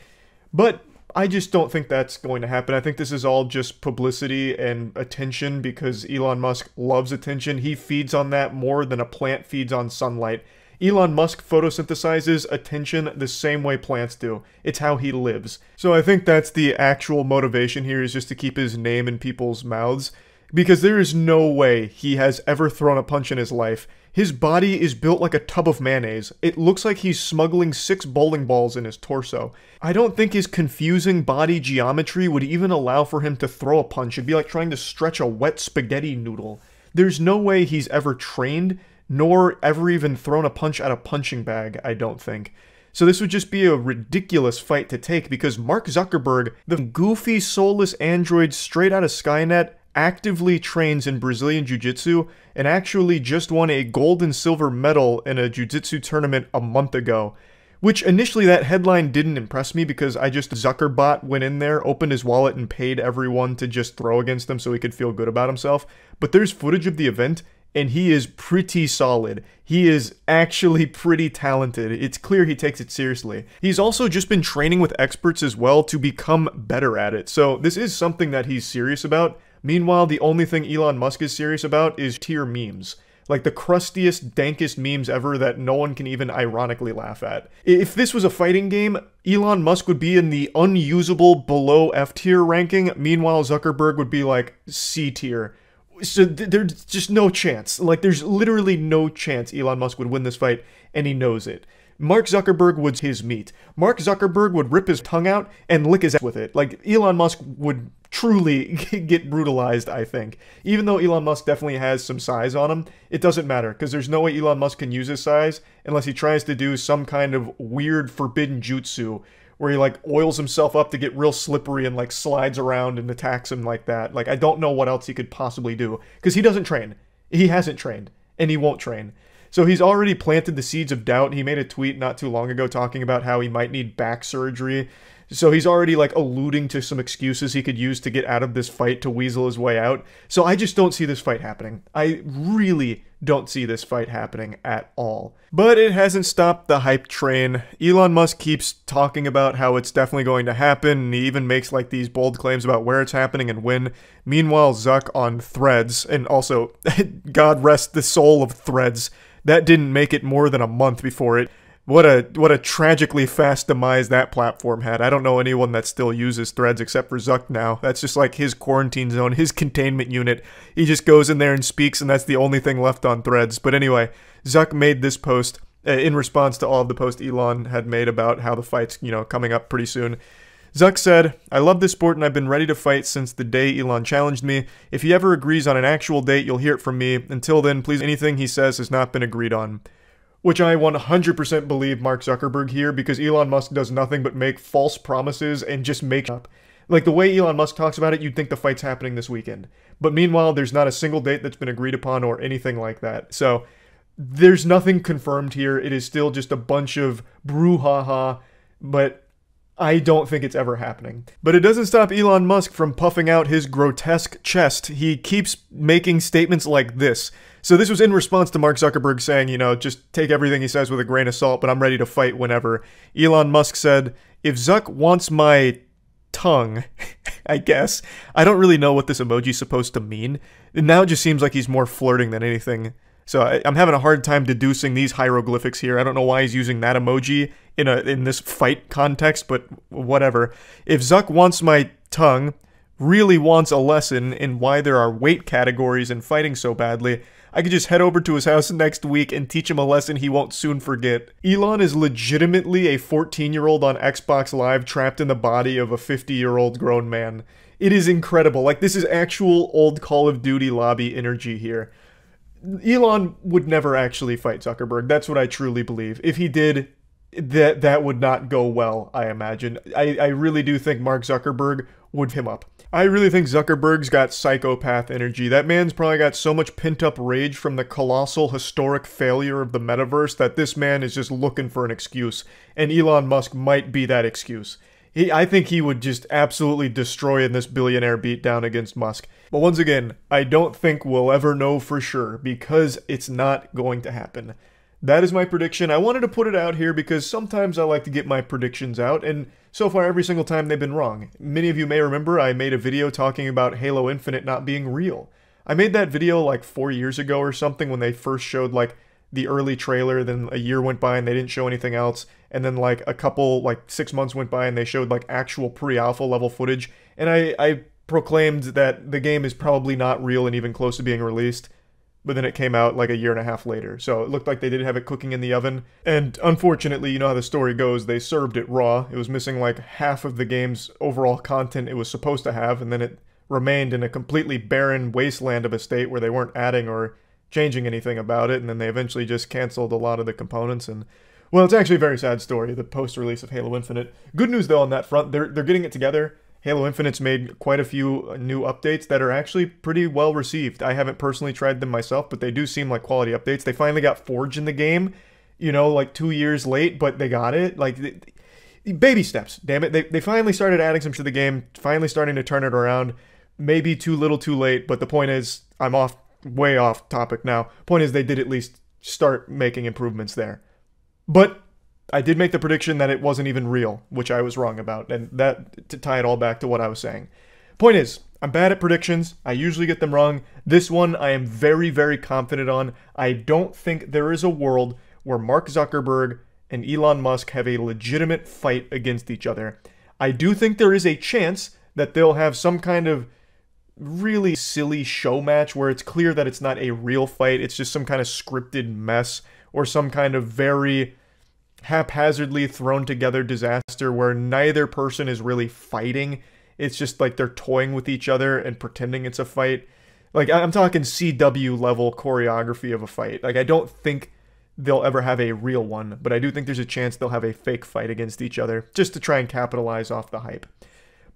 A: But I just don't think that's going to happen. I think this is all just publicity and attention because Elon Musk loves attention. He feeds on that more than a plant feeds on sunlight. Elon Musk photosynthesizes attention the same way plants do. It's how he lives. So I think that's the actual motivation here, is just to keep his name in people's mouths. Because there is no way he has ever thrown a punch in his life. His body is built like a tub of mayonnaise. It looks like he's smuggling 6 bowling balls in his torso. I don't think his confusing body geometry would even allow for him to throw a punch. It'd be like trying to stretch a wet spaghetti noodle. There's no way he's ever trained, nor ever even thrown a punch at a punching bag, I don't think. So this would just be a ridiculous fight to take because Mark Zuckerberg, the goofy, soulless android straight out of Skynet, actively trains in Brazilian Jiu-Jitsu and actually just won a gold and silver medal in a Jiu-Jitsu tournament a month ago. Which initially that headline didn't impress me because Zuckerbot went in there, opened his wallet and paid everyone to just throw against him so he could feel good about himself. But there's footage of the event and he is pretty solid. He is actually pretty talented. It's clear he takes it seriously. He's also just been training with experts as well to become better at it. So this is something that he's serious about. Meanwhile, the only thing Elon Musk is serious about is tier memes. Like the crustiest, dankest memes ever that no one can even ironically laugh at. If this was a fighting game, Elon Musk would be in the unusable below F tier ranking. Meanwhile, Zuckerberg would be like C tier. So there's just no chance. Like there's literally no chance Elon Musk would win this fight, and he knows it. Mark Zuckerberg would his meat. Mark Zuckerberg would rip his tongue out and lick his ass with it. Like Elon Musk would truly get brutalized, I think. Even though Elon Musk definitely has some size on him, it doesn't matter because there's no way Elon Musk can use his size unless he tries to do some kind of weird forbidden jutsu where he like oils himself up to get real slippery and like slides around and attacks him like that. Like I don't know what else he could possibly do because he doesn't train. He hasn't trained and he won't train. So he's already planted the seeds of doubt. He made a tweet not too long ago talking about how he might need back surgery. So he's already like alluding to some excuses he could use to get out of this fight to weasel his way out. So I just don't see this fight happening. I really don't see this fight happening at all. But it hasn't stopped the hype train. Elon Musk keeps talking about how it's definitely going to happen, and he even makes like these bold claims about where it's happening and when. Meanwhile, Zuck on Threads, and also, God rest the soul of Threads, that didn't make it more than a month before it. What a tragically fast demise that platform had. I don't know anyone that still uses Threads except for Zuck now. That's just like his quarantine zone, his containment unit. He just goes in there and speaks, and that's the only thing left on Threads. But anyway, Zuck made this post in response to all of the posts Elon had made about how the fight's, coming up pretty soon. Zuck said, "I love this sport and I've been ready to fight since the day Elon challenged me. If he ever agrees on an actual date, you'll hear it from me. Until then, please, anything he says has not been agreed on." Which I 100% believe Mark Zuckerberg here because Elon Musk does nothing but make false promises and just make up. Like, the way Elon Musk talks about it, you'd think the fight's happening this weekend. But meanwhile, there's not a single date that's been agreed upon or anything like that. So, there's nothing confirmed here. It is still just a bunch of brouhaha, but I don't think it's ever happening. But it doesn't stop Elon Musk from puffing out his grotesque chest. He keeps making statements like this. So this was in response to Mark Zuckerberg saying, you know, just take everything he says with a grain of salt, but I'm ready to fight whenever. Elon Musk said, if Zuck wants my tongue, I guess. I don't really know what this emoji's supposed to mean. And now it just seems like he's more flirting than anything. So I'm having a hard time deducing these hieroglyphics here. I don't know why he's using that emoji in this fight context, but whatever. If Zuck wants my tongue, really wants a lesson in why there are weight categories in fighting so badly, I could just head over to his house next week and teach him a lesson he won't soon forget. Elon is legitimately a 14-year-old on Xbox Live trapped in the body of a 50-year-old grown man. It is incredible. Like, this is actual old Call of Duty lobby energy here. Elon would never actually fight Zuckerberg. That's what I truly believe. If he did, that would not go well, I imagine. I really do think Mark Zuckerberg would him up. I really think Zuckerberg's got psychopath energy. That man's probably got so much pent-up rage from the colossal historic failure of the metaverse that this man is just looking for an excuse. And Elon Musk might be that excuse. I think he would just absolutely destroy in this billionaire beatdown against Musk. But once again, I don't think we'll ever know for sure because it's not going to happen. That is my prediction. I wanted to put it out here because sometimes I like to get my predictions out, and so far every single time they've been wrong. Many of you may remember I made a video talking about Halo Infinite not being real. I made that video like 4 years ago or something when they first showed like the early trailer, then a year went by and they didn't show anything else, and then like 6 months went by and they showed like actual pre-alpha level footage, and I proclaimed that the game is probably not real and even close to being released. But then it came out like a year and a half later, so it looked like they did have it cooking in the oven. And unfortunately, you know how the story goes, they served it raw. It was missing like half of the game's overall content it was supposed to have, and then it remained in a completely barren wasteland of a state where they weren't adding or changing anything about it, and then they eventually just canceled a lot of the components. And well, it's actually a very sad story, the post-release of Halo Infinite. Good news though on that front, they're getting it together. Halo Infinite's made quite a few new updates that are actually pretty well received. I haven't personally tried them myself, but they do seem like quality updates. They finally got Forge in the game, you know, like 2 years late, but they got it. Like, baby steps, damn it. They finally started adding some to the game, finally starting to turn it around. Maybe too little too late, but the point is, I'm way off topic now. Point is, they did at least start making improvements there. But I did make the prediction that it wasn't even real, which I was wrong about, and that to tie it all back to what I was saying. Point is, I'm bad at predictions. I usually get them wrong. This one I am very, very confident on. I don't think there is a world where Mark Zuckerberg and Elon Musk have a legitimate fight against each other. I do think there is a chance that they'll have some kind of really silly show match where it's clear that it's not a real fight, it's just some kind of scripted mess, or some kind of very haphazardly thrown together disaster where neither person is really fighting. It's just like they're toying with each other and pretending it's a fight. Like, I'm talking CW level choreography of a fight. Like, I don't think they'll ever have a real one, but I do think there's a chance they'll have a fake fight against each other just to try and capitalize off the hype.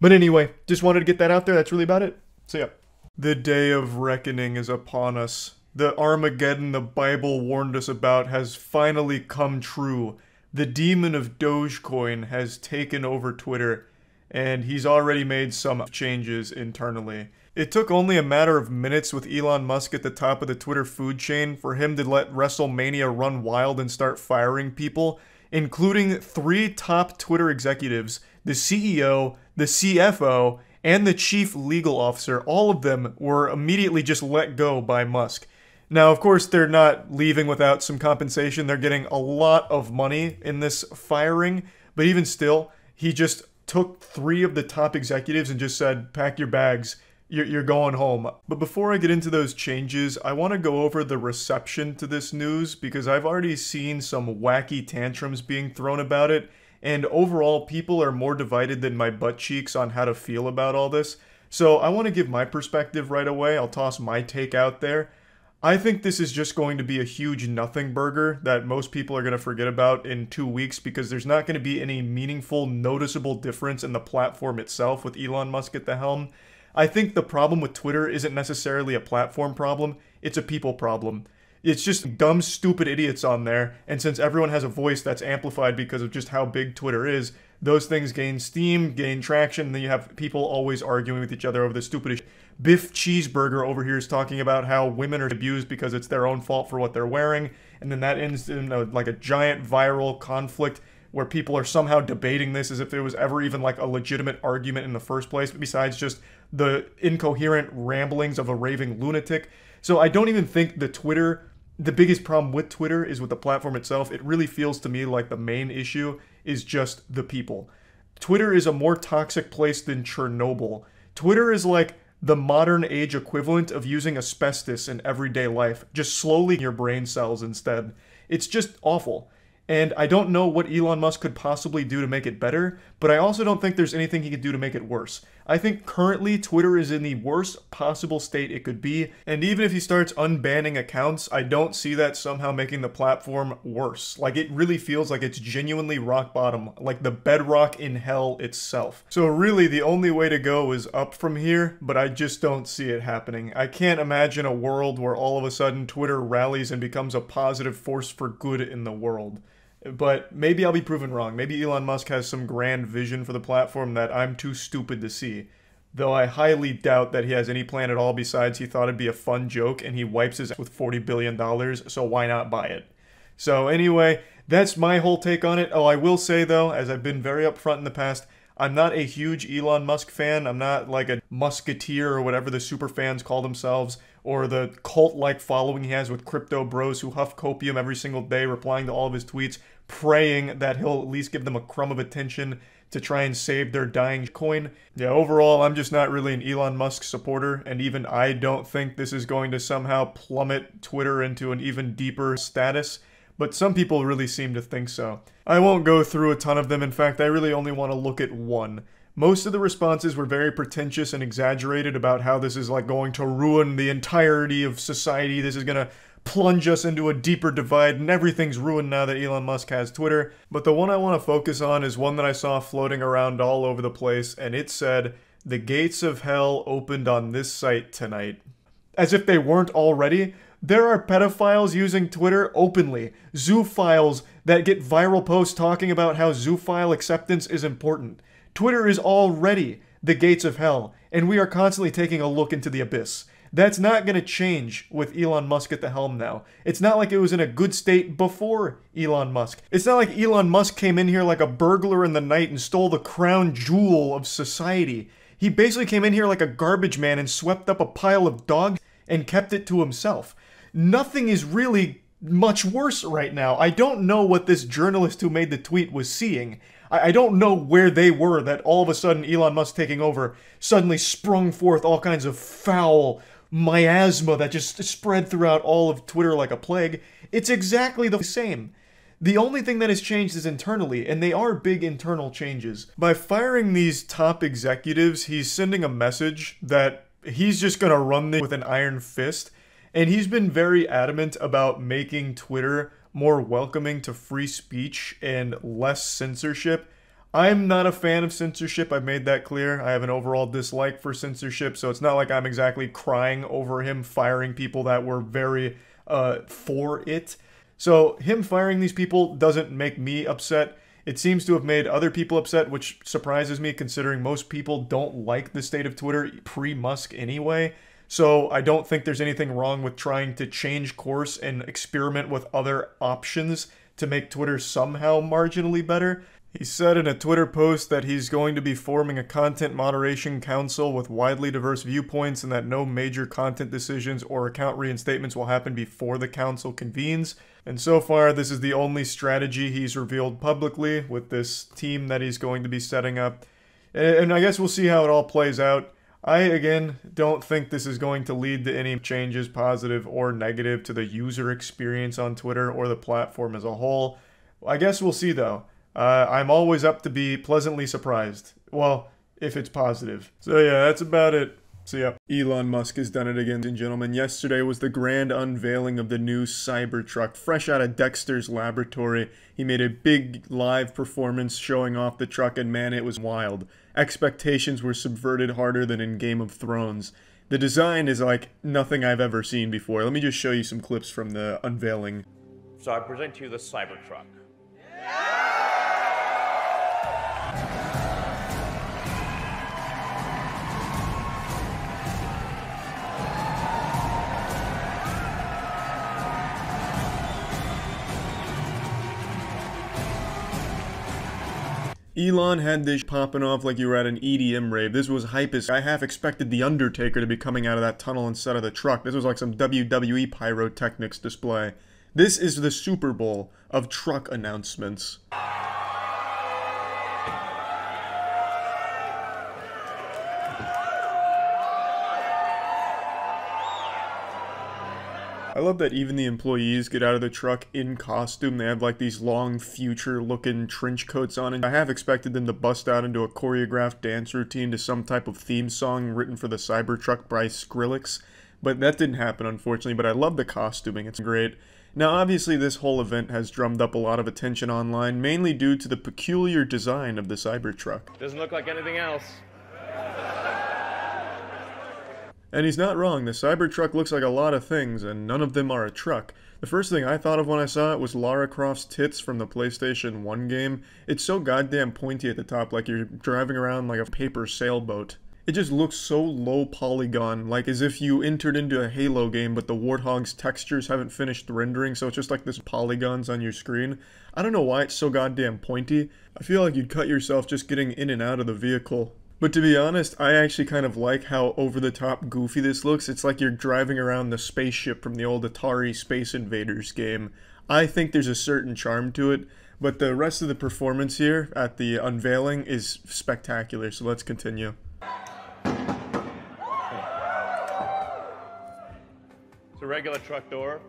A: But anyway, just wanted to get that out there. That's really about it. So yeah. The day of reckoning is upon us. The Armageddon the Bible warned us about has finally come true. The demon of Dogecoin has taken over Twitter, and he's already made some changes internally. It took only a matter of minutes with Elon Musk at the top of the Twitter food chain for him to let WrestleMania run wild and start firing people, including 3 top Twitter executives, the CEO, the CFO, and the chief legal officer. All of them were immediately just let go by Musk. Now, of course, they're not leaving without some compensation. They're getting a lot of money in this firing. But even still, he just took 3 of the top executives and just said, pack your bags, you're going home. But before I get into those changes, I want to go over the reception to this news because I've already seen some wacky tantrums being thrown about it. And overall, people are more divided than my butt cheeks on how to feel about all this. So I want to give my perspective right away. I'll toss my take out there. I think this is just going to be a huge nothing burger that most people are going to forget about in 2 weeks because there's not going to be any meaningful, noticeable difference in the platform itself with Elon Musk at the helm. I think the problem with Twitter isn't necessarily a platform problem, it's a people problem. It's just dumb, stupid idiots on there, and since everyone has a voice that's amplified because of just how big Twitter is, those things gain steam, gain traction, and then you have people always arguing with each other over the stupidest. Biff Cheeseburger over here is talking about how women are abused because it's their own fault for what they're wearing, and then that ends in like a giant viral conflict where people are somehow debating this as if there was ever even like a legitimate argument in the first place, besides just the incoherent ramblings of a raving lunatic. So I don't even think the biggest problem with Twitter is with the platform itself. It really feels to me like the main issue is just the people. Twitter is a more toxic place than Chernobyl. Twitter is like the modern age equivalent of using asbestos in everyday life, just slowly in your brain cells instead. It's just awful. And I don't know what Elon Musk could possibly do to make it better, but I also don't think there's anything he could do to make it worse. I think currently Twitter is in the worst possible state it could be, and even if he starts unbanning accounts, I don't see that somehow making the platform worse. Like, it really feels like it's genuinely rock bottom, like the bedrock in hell itself. So really, the only way to go is up from here, but I just don't see it happening. I can't imagine a world where all of a sudden Twitter rallies and becomes a positive force for good in the world. But maybe I'll be proven wrong. Maybe Elon Musk has some grand vision for the platform that I'm too stupid to see. Though I highly doubt that he has any plan at all besides he thought it'd be a fun joke and he wipes his ass with $40 billion, so why not buy it? So anyway, that's my whole take on it. Oh, I will say though, as I've been very upfront in the past, I'm not a huge Elon Musk fan. I'm not like a musketeer or whatever the super fans call themselves, or the cult-like following he has with crypto bros who huff copium every single day, replying to all of his tweets, praying that he'll at least give them a crumb of attention to try and save their dying coin. Yeah, overall, I'm just not really an Elon Musk supporter, and even I don't think this is going to somehow plummet Twitter into an even deeper status. But some people really seem to think so. I won't go through a ton of them. In fact, I really only want to look at one. Most of the responses were very pretentious and exaggerated about how this is like going to ruin the entirety of society. This is going to plunge us into a deeper divide and everything's ruined now that Elon Musk has Twitter. But the one I want to focus on is one that I saw floating around all over the place, and it said, "The gates of hell opened on this site tonight." As if they weren't already. There are pedophiles using Twitter openly. Zoophiles that get viral posts talking about how zoophile acceptance is important. Twitter is already the gates of hell, and we are constantly taking a look into the abyss. That's not going to change with Elon Musk at the helm now. It's not like it was in a good state before Elon Musk. It's not like Elon Musk came in here like a burglar in the night and stole the crown jewel of society. He basically came in here like a garbage man and swept up a pile of dog and kept it to himself. Nothing is really much worse right now. I don't know what this journalist who made the tweet was seeing. I don't know where they were that all of a sudden Elon Musk taking over suddenly sprung forth all kinds of foul miasma that just spread throughout all of Twitter like a plague. It's exactly the same. The only thing that has changed is internally, and they are big internal changes. By firing these top executives, he's sending a message that he's just gonna run this with an iron fist. And he's been very adamant about making Twitter more welcoming to free speech and less censorship. I'm not a fan of censorship, I've made that clear. I have an overall dislike for censorship, so it's not like I'm exactly crying over him firing people that were very for it. So him firing these people doesn't make me upset. It seems to have made other people upset, which surprises me considering most people don't like the state of Twitter pre-Musk anyway. So I don't think there's anything wrong with trying to change course and experiment with other options to make Twitter somehow marginally better. He said in a Twitter post that he's going to be forming a content moderation council with widely diverse viewpoints and that no major content decisions or account reinstatements will happen before the council convenes. And so far, this is the only strategy he's revealed publicly with this team that he's going to be setting up. And I guess we'll see how it all plays out. I, again, don't think this is going to lead to any changes, positive or negative, to the user experience on Twitter or the platform as a whole. I guess we'll see, though. I'm always up to be pleasantly surprised. Well, if it's positive. So yeah, that's about it. So yep, Elon Musk has done it again, ladies and gentlemen. Yesterday was the grand unveiling of the new Cybertruck, fresh out of Dexter's laboratory. He made a big live performance showing off the truck, and man, it was wild. Expectations were subverted harder than in Game of Thrones. The design is like nothing I've ever seen before. Let me just show you some clips from the unveiling.
G: So I present to you the Cybertruck.
A: Elon had this popping off like you were at an EDM rave. This was hype as I half expected The Undertaker to be coming out of that tunnel instead of the truck. This was like some WWE pyrotechnics display. This is the Super Bowl of truck announcements. I love that even the employees get out of the truck in costume. They have like these long future-looking trench coats on, and I have expected them to bust out into a choreographed dance routine to some type of theme song written for the Cybertruck by Skrillex, but that didn't happen, unfortunately. But I love the costuming. It's great. Now, obviously, this whole event has drummed up a lot of attention online, mainly due to the peculiar design of the Cybertruck.
G: Doesn't look like anything else.
A: And he's not wrong, the Cybertruck looks like a lot of things, and none of them are a truck. The first thing I thought of when I saw it was Lara Croft's tits from the PlayStation 1 game. It's so goddamn pointy at the top, like you're driving around like a paper sailboat. It just looks so low polygon, like as if you entered into a Halo game, but the Warthog's textures haven't finished rendering, so it's just like this polygons on your screen. I don't know why it's so goddamn pointy. I feel like you'd cut yourself just getting in and out of the vehicle. But to be honest, I actually kind of like how over-the-top goofy this looks. It's like you're driving around the spaceship from the old Atari Space Invaders game. I think there's a certain charm to it, but the rest of the performance here at the unveiling is spectacular, so let's continue.
G: It's a regular truck door.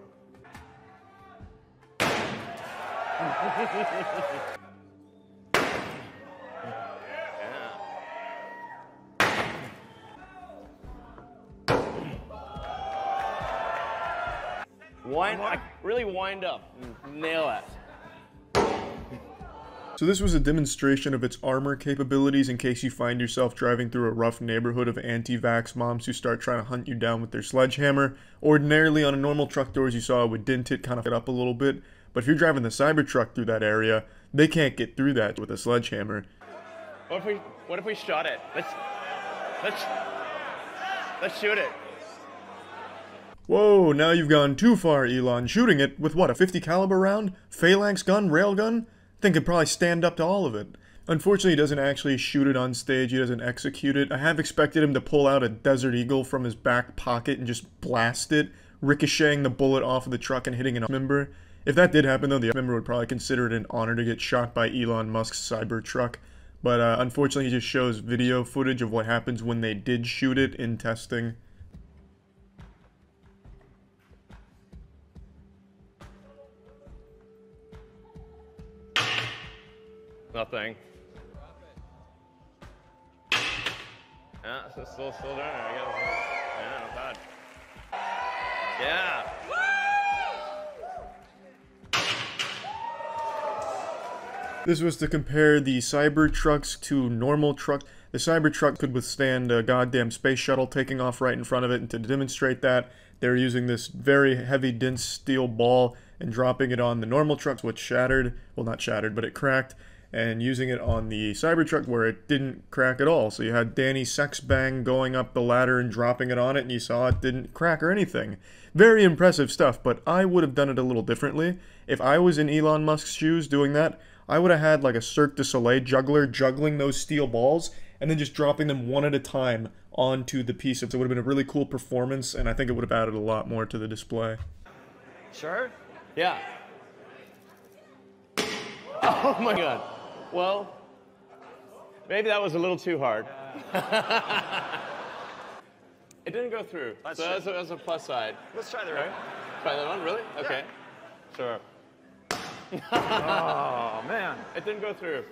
G: Really wind up. Nail it.
A: So this was a demonstration of its armor capabilities in case you find yourself driving through a rough neighborhood of anti-vax moms who start trying to hunt you down with their sledgehammer. Ordinarily on a normal truck door, as you saw, it would dent it, kind of get up a little bit. But if you're driving the Cybertruck through that area, they can't get through that with a sledgehammer.
G: What if we shot it? Let's shoot it.
A: Whoa, now you've gone too far, Elon. Shooting it with what, a 50 caliber round? Phalanx gun? Railgun? Think it'd probably stand up to all of it. Unfortunately, he doesn't actually shoot it on stage. He doesn't execute it. I have expected him to pull out a Desert Eagle from his back pocket and just blast it, ricocheting the bullet off of the truck and hitting an member. If that did happen, though, the member would probably consider it an honor to get shot by Elon Musk's Cybertruck. But unfortunately, he just shows video footage of what happens when they did shoot it in testing.
G: Nothing. Yeah, it's still doing it. Yeah, not bad. Yeah.
A: This was to compare the Cybertrucks to normal trucks. The Cybertruck could withstand a goddamn space shuttle taking off right in front of it, and to demonstrate that, they're using this very heavy, dense steel ball and dropping it on the normal trucks, which shattered. Well, not shattered, but it cracked. And using it on the Cybertruck where it didn't crack at all. So you had Danny Sexbang going up the ladder and dropping it on it, and you saw it didn't crack or anything. Very impressive stuff, but I would have done it a little differently. If I was in Elon Musk's shoes doing that, I would have had like a Cirque du Soleil juggler juggling those steel balls and then just dropping them one at a time onto the piece. It would have been a really cool performance, and I think it would have added a lot more to the display.
G: Sure? Yeah. Oh my god. Well, maybe that was a little too hard. It didn't go through, so that's a plus side.
C: Let's try the right.
G: Try that one, really? Okay.
C: Yeah.
G: Sure. Oh, man. It didn't go through.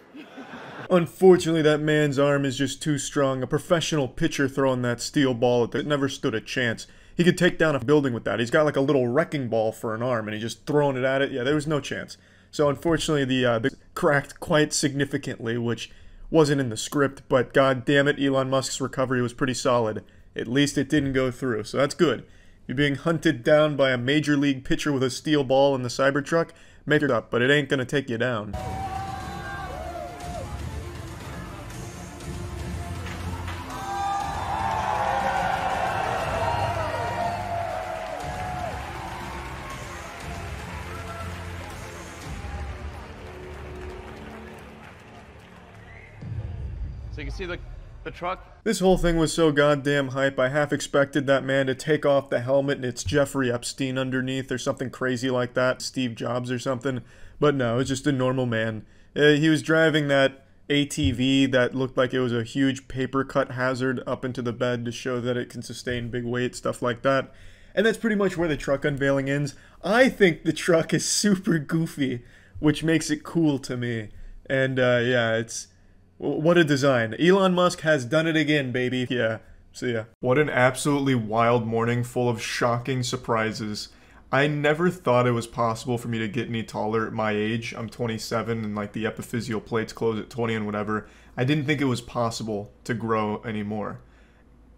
A: Unfortunately, that man's arm is just too strong. A professional pitcher throwing that steel ball at it never stood a chance. He could take down a building with that. He's got like a little wrecking ball for an arm, and he's just throwing it at it. Yeah, there was no chance. So unfortunately, the cracked quite significantly, which wasn't in the script, but god damn it, Elon Musk's recovery was pretty solid. At least it didn't go through, so that's good. You're being hunted down by a major league pitcher with a steel ball in the Cybertruck, make it up, but it ain't gonna take you down.
G: So you can see the truck.
A: This whole thing was so goddamn hype, I half expected that man to take off the helmet and it's Jeffrey Epstein underneath or something crazy like that, Steve Jobs or something. But no, it's just a normal man. He was driving that ATV that looked like it was a huge paper cut hazard up into the bed to show that it can sustain big weight, stuff like that. And that's pretty much where the truck unveiling ends. I think the truck is super goofy, which makes it cool to me. And yeah, it's... what a design. Elon Musk has done it again, baby. Yeah, see ya. What an absolutely wild morning full of shocking surprises. I never thought it was possible for me to get any taller at my age. I'm 27 and like the epiphyseal plates close at 20 and whatever. I didn't think it was possible to grow anymore.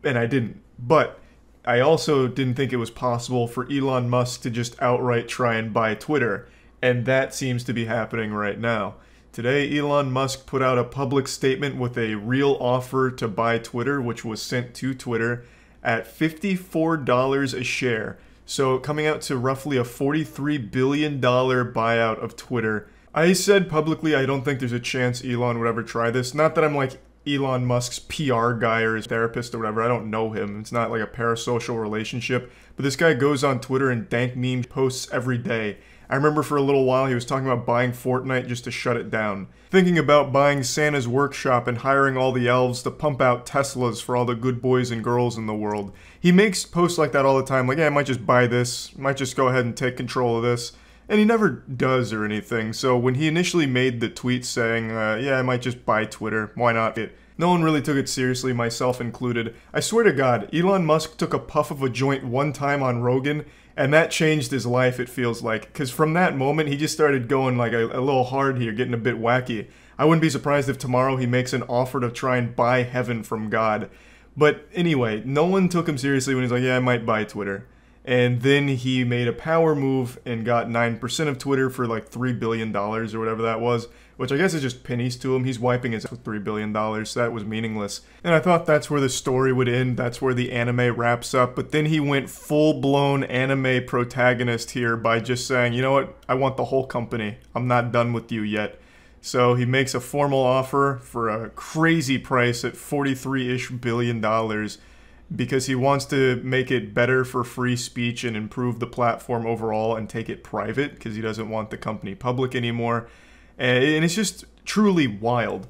A: And I didn't. But I also didn't think it was possible for Elon Musk to just outright try and buy Twitter. And that seems to be happening right now. Today, Elon Musk put out a public statement with a real offer to buy Twitter, which was sent to Twitter at $54 a share. So coming out to roughly a $43 billion buyout of Twitter. I said publicly I don't think there's a chance Elon would ever try this. Not that I'm like Elon Musk's PR guy or his therapist or whatever. I don't know him. It's not like a parasocial relationship. But this guy goes on Twitter and dank meme posts every day. I remember for a little while he was talking about buying Fortnite just to shut it down. Thinking about buying Santa's workshop and hiring all the elves to pump out Teslas for all the good boys and girls in the world. He makes posts like that all the time, like, yeah, I might just buy this, might just go ahead and take control of this. And he never does or anything, so when he initially made the tweet saying, yeah, I might just buy Twitter, why not? No one really took it seriously, myself included. I swear to God, Elon Musk took a puff of a joint one time on Rogan, and that changed his life, it feels like. Because from that moment, he just started going like a little hard here, getting a bit wacky. I wouldn't be surprised if tomorrow he makes an offer to try and buy heaven from God. But anyway, no one took him seriously when he's like, yeah, I might buy Twitter. And then he made a power move and got 9% of Twitter for like $3 billion or whatever that was, which I guess is just pennies to him. He's wiping his $3 billion, so that was meaningless. And I thought that's where the story would end, that's where the anime wraps up, but then he went full-blown anime protagonist here by just saying, you know what, I want the whole company. I'm not done with you yet. So he makes a formal offer for a crazy price at $43-ish billion because he wants to make it better for free speech and improve the platform overall and take it private because he doesn't want the company public anymore. And it's just truly wild.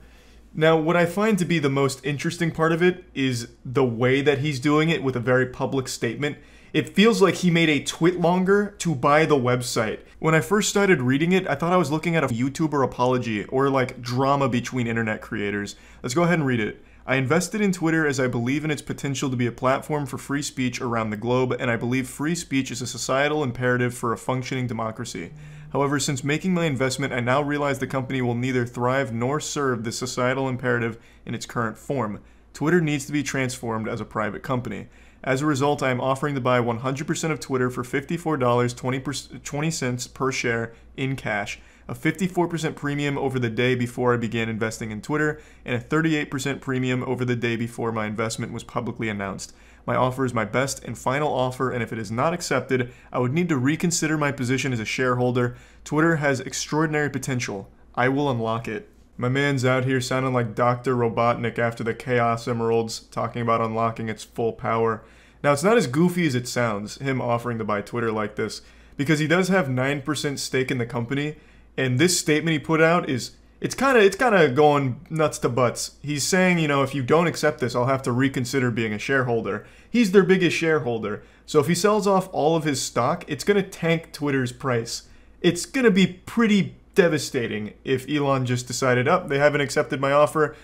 A: Now, what I find to be the most interesting part of it is the way that he's doing it with a very public statement. It feels like he made a twitlonger to buy the website. When I first started reading it, I thought I was looking at a YouTuber apology or like drama between internet creators. Let's go ahead and read it. I invested in Twitter as I believe in its potential to be a platform for free speech around the globe, and I believe free speech is a societal imperative for a functioning democracy. However, since making my investment, I now realize the company will neither thrive nor serve this societal imperative in its current form. Twitter needs to be transformed as a private company. As a result, I am offering to buy 100% of Twitter for $54.20 per share in cash, a 54% premium over the day before I began investing in Twitter, and a 38% premium over the day before my investment was publicly announced. My offer is my best and final offer, and if it is not accepted, I would need to reconsider my position as a shareholder. Twitter has extraordinary potential. I will unlock it. My man's out here sounding like Dr. Robotnik after the Chaos Emeralds, talking about unlocking its full power. Now, it's not as goofy as it sounds, him offering to buy Twitter like this, because he does have 9% stake in the company, and this statement he put out is, it's kind of going nuts to butts. He's saying, you know, if you don't accept this, I'll have to reconsider being a shareholder. He's their biggest shareholder, so if he sells off all of his stock, it's going to tank Twitter's price. it's gonna be pretty devastating if Elon just decided, oh, they haven't accepted my offer,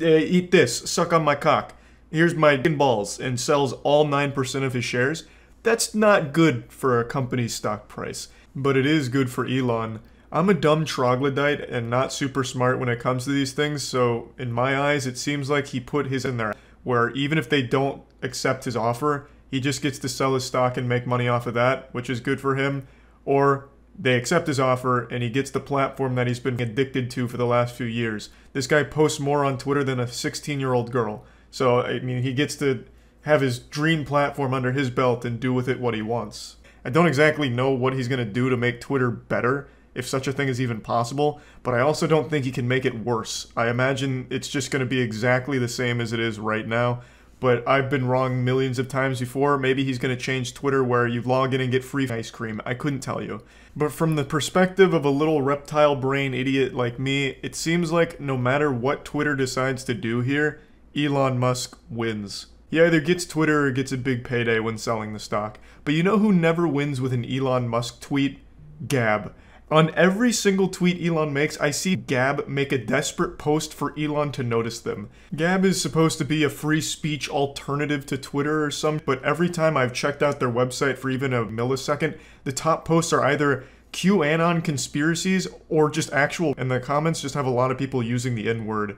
A: eat this, suck on my cock, here's my balls, and sells all 9% of his shares. That's not good for a company's stock price, but it is good for Elon. I'm a dumb troglodyte and not super smart when it comes to these things, so in my eyes, it seems like he put his in there, where even if they don't accept his offer, he just gets to sell his stock and make money off of that, which is good for him, or they accept his offer and he gets the platform that he's been addicted to for the last few years. This guy posts more on Twitter than a 16-year-old girl, so I mean, he gets to have his dream platform under his belt and do with it what he wants. I don't exactly know what he's going to do to make Twitter better, if such a thing is even possible, but I also don't think he can make it worse. I imagine it's just going to be exactly the same as it is right now, but I've been wrong millions of times before. Maybe he's going to change Twitter where you log in and get free ice cream. I couldn't tell you. But from the perspective of a little reptile brain idiot like me, it seems like no matter what Twitter decides to do here, Elon Musk wins. He either gets Twitter or gets a big payday when selling the stock. But you know who never wins with an Elon Musk tweet? Gab. On every single tweet Elon makes, I see Gab make a desperate post for Elon to notice them. Gab is supposed to be a free speech alternative to Twitter or something, but every time I've checked out their website for even a millisecond, the top posts are either QAnon conspiracies or just actual, and the comments just have a lot of people using the N-word.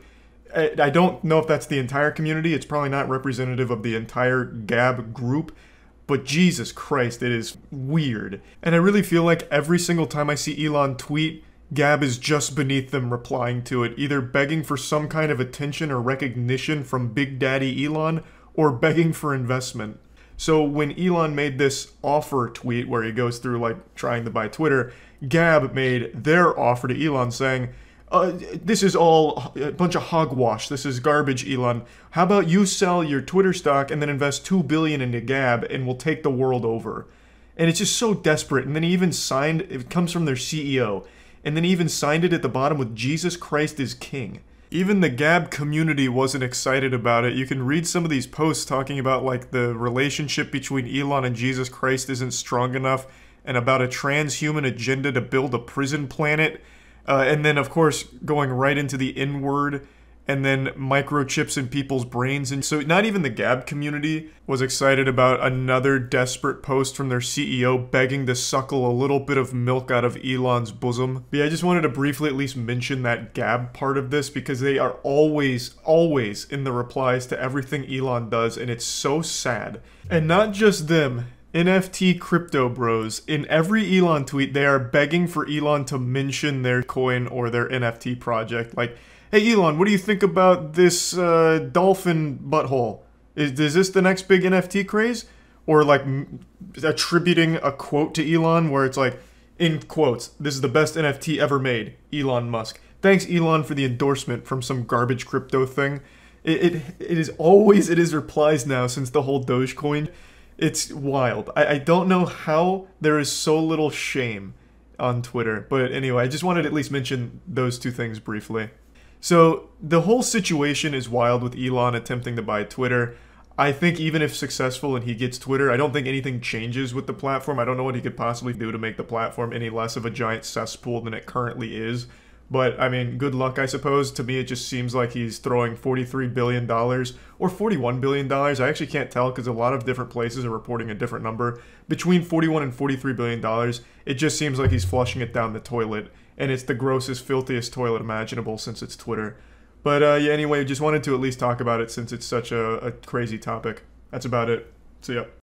A: I don't know if that's the entire community, it's probably not representative of the entire Gab group, but Jesus Christ, it is weird. And I really feel like every single time I see Elon tweet, Gab is just beneath them replying to it, either begging for some kind of attention or recognition from Big Daddy Elon, or begging for investment. So when Elon made this offer tweet where he goes through like trying to buy Twitter, Gab made their offer to Elon saying, this is all a bunch of hogwash. This is garbage, Elon. How about you sell your Twitter stock and then invest $2 billion into Gab and we'll take the world over? And it's just so desperate. And then he even signed, it comes from their CEO, and then he even signed it at the bottom with Jesus Christ is King. Even the Gab community wasn't excited about it. You can read some of these posts talking about like the relationship between Elon and Jesus Christ isn't strong enough, and about a transhuman agenda to build a prison planet. And then, of course, going right into the N-word, and then microchips in people's brains. And so not even the Gab community was excited about another desperate post from their CEO begging to suckle a little bit of milk out of Elon's bosom. But yeah, I just wanted to briefly at least mention that Gab part of this, because they are always in the replies to everything Elon does, and it's so sad. And not just them. NFT crypto bros. In every Elon tweet, they are begging for Elon to mention their coin or their NFT project. Like, hey Elon, what do you think about this dolphin butthole? Is this the next big NFT craze? Or like attributing a quote to Elon where it's like, in quotes, this is the best NFT ever made, Elon Musk. Thanks Elon for the endorsement from some garbage crypto thing. It is always his replies now since the whole Dogecoin. It's wild. I don't know how there is so little shame on Twitter. But anyway, I just wanted to at least mention those two things briefly. So the whole situation is wild with Elon attempting to buy Twitter. I think even if successful and he gets Twitter, I don't think anything changes with the platform. I don't know what he could possibly do to make the platform any less of a giant cesspool than it currently is. But, I mean, good luck, I suppose. To me, it just seems like he's throwing $43 billion or $41 billion. I actually can't tell because a lot of different places are reporting a different number. Between $41 and $43 billion, it just seems like he's flushing it down the toilet. And it's the grossest, filthiest toilet imaginable since it's Twitter. But, yeah, anyway, just wanted to at least talk about it since it's such a crazy topic. That's about it. See ya.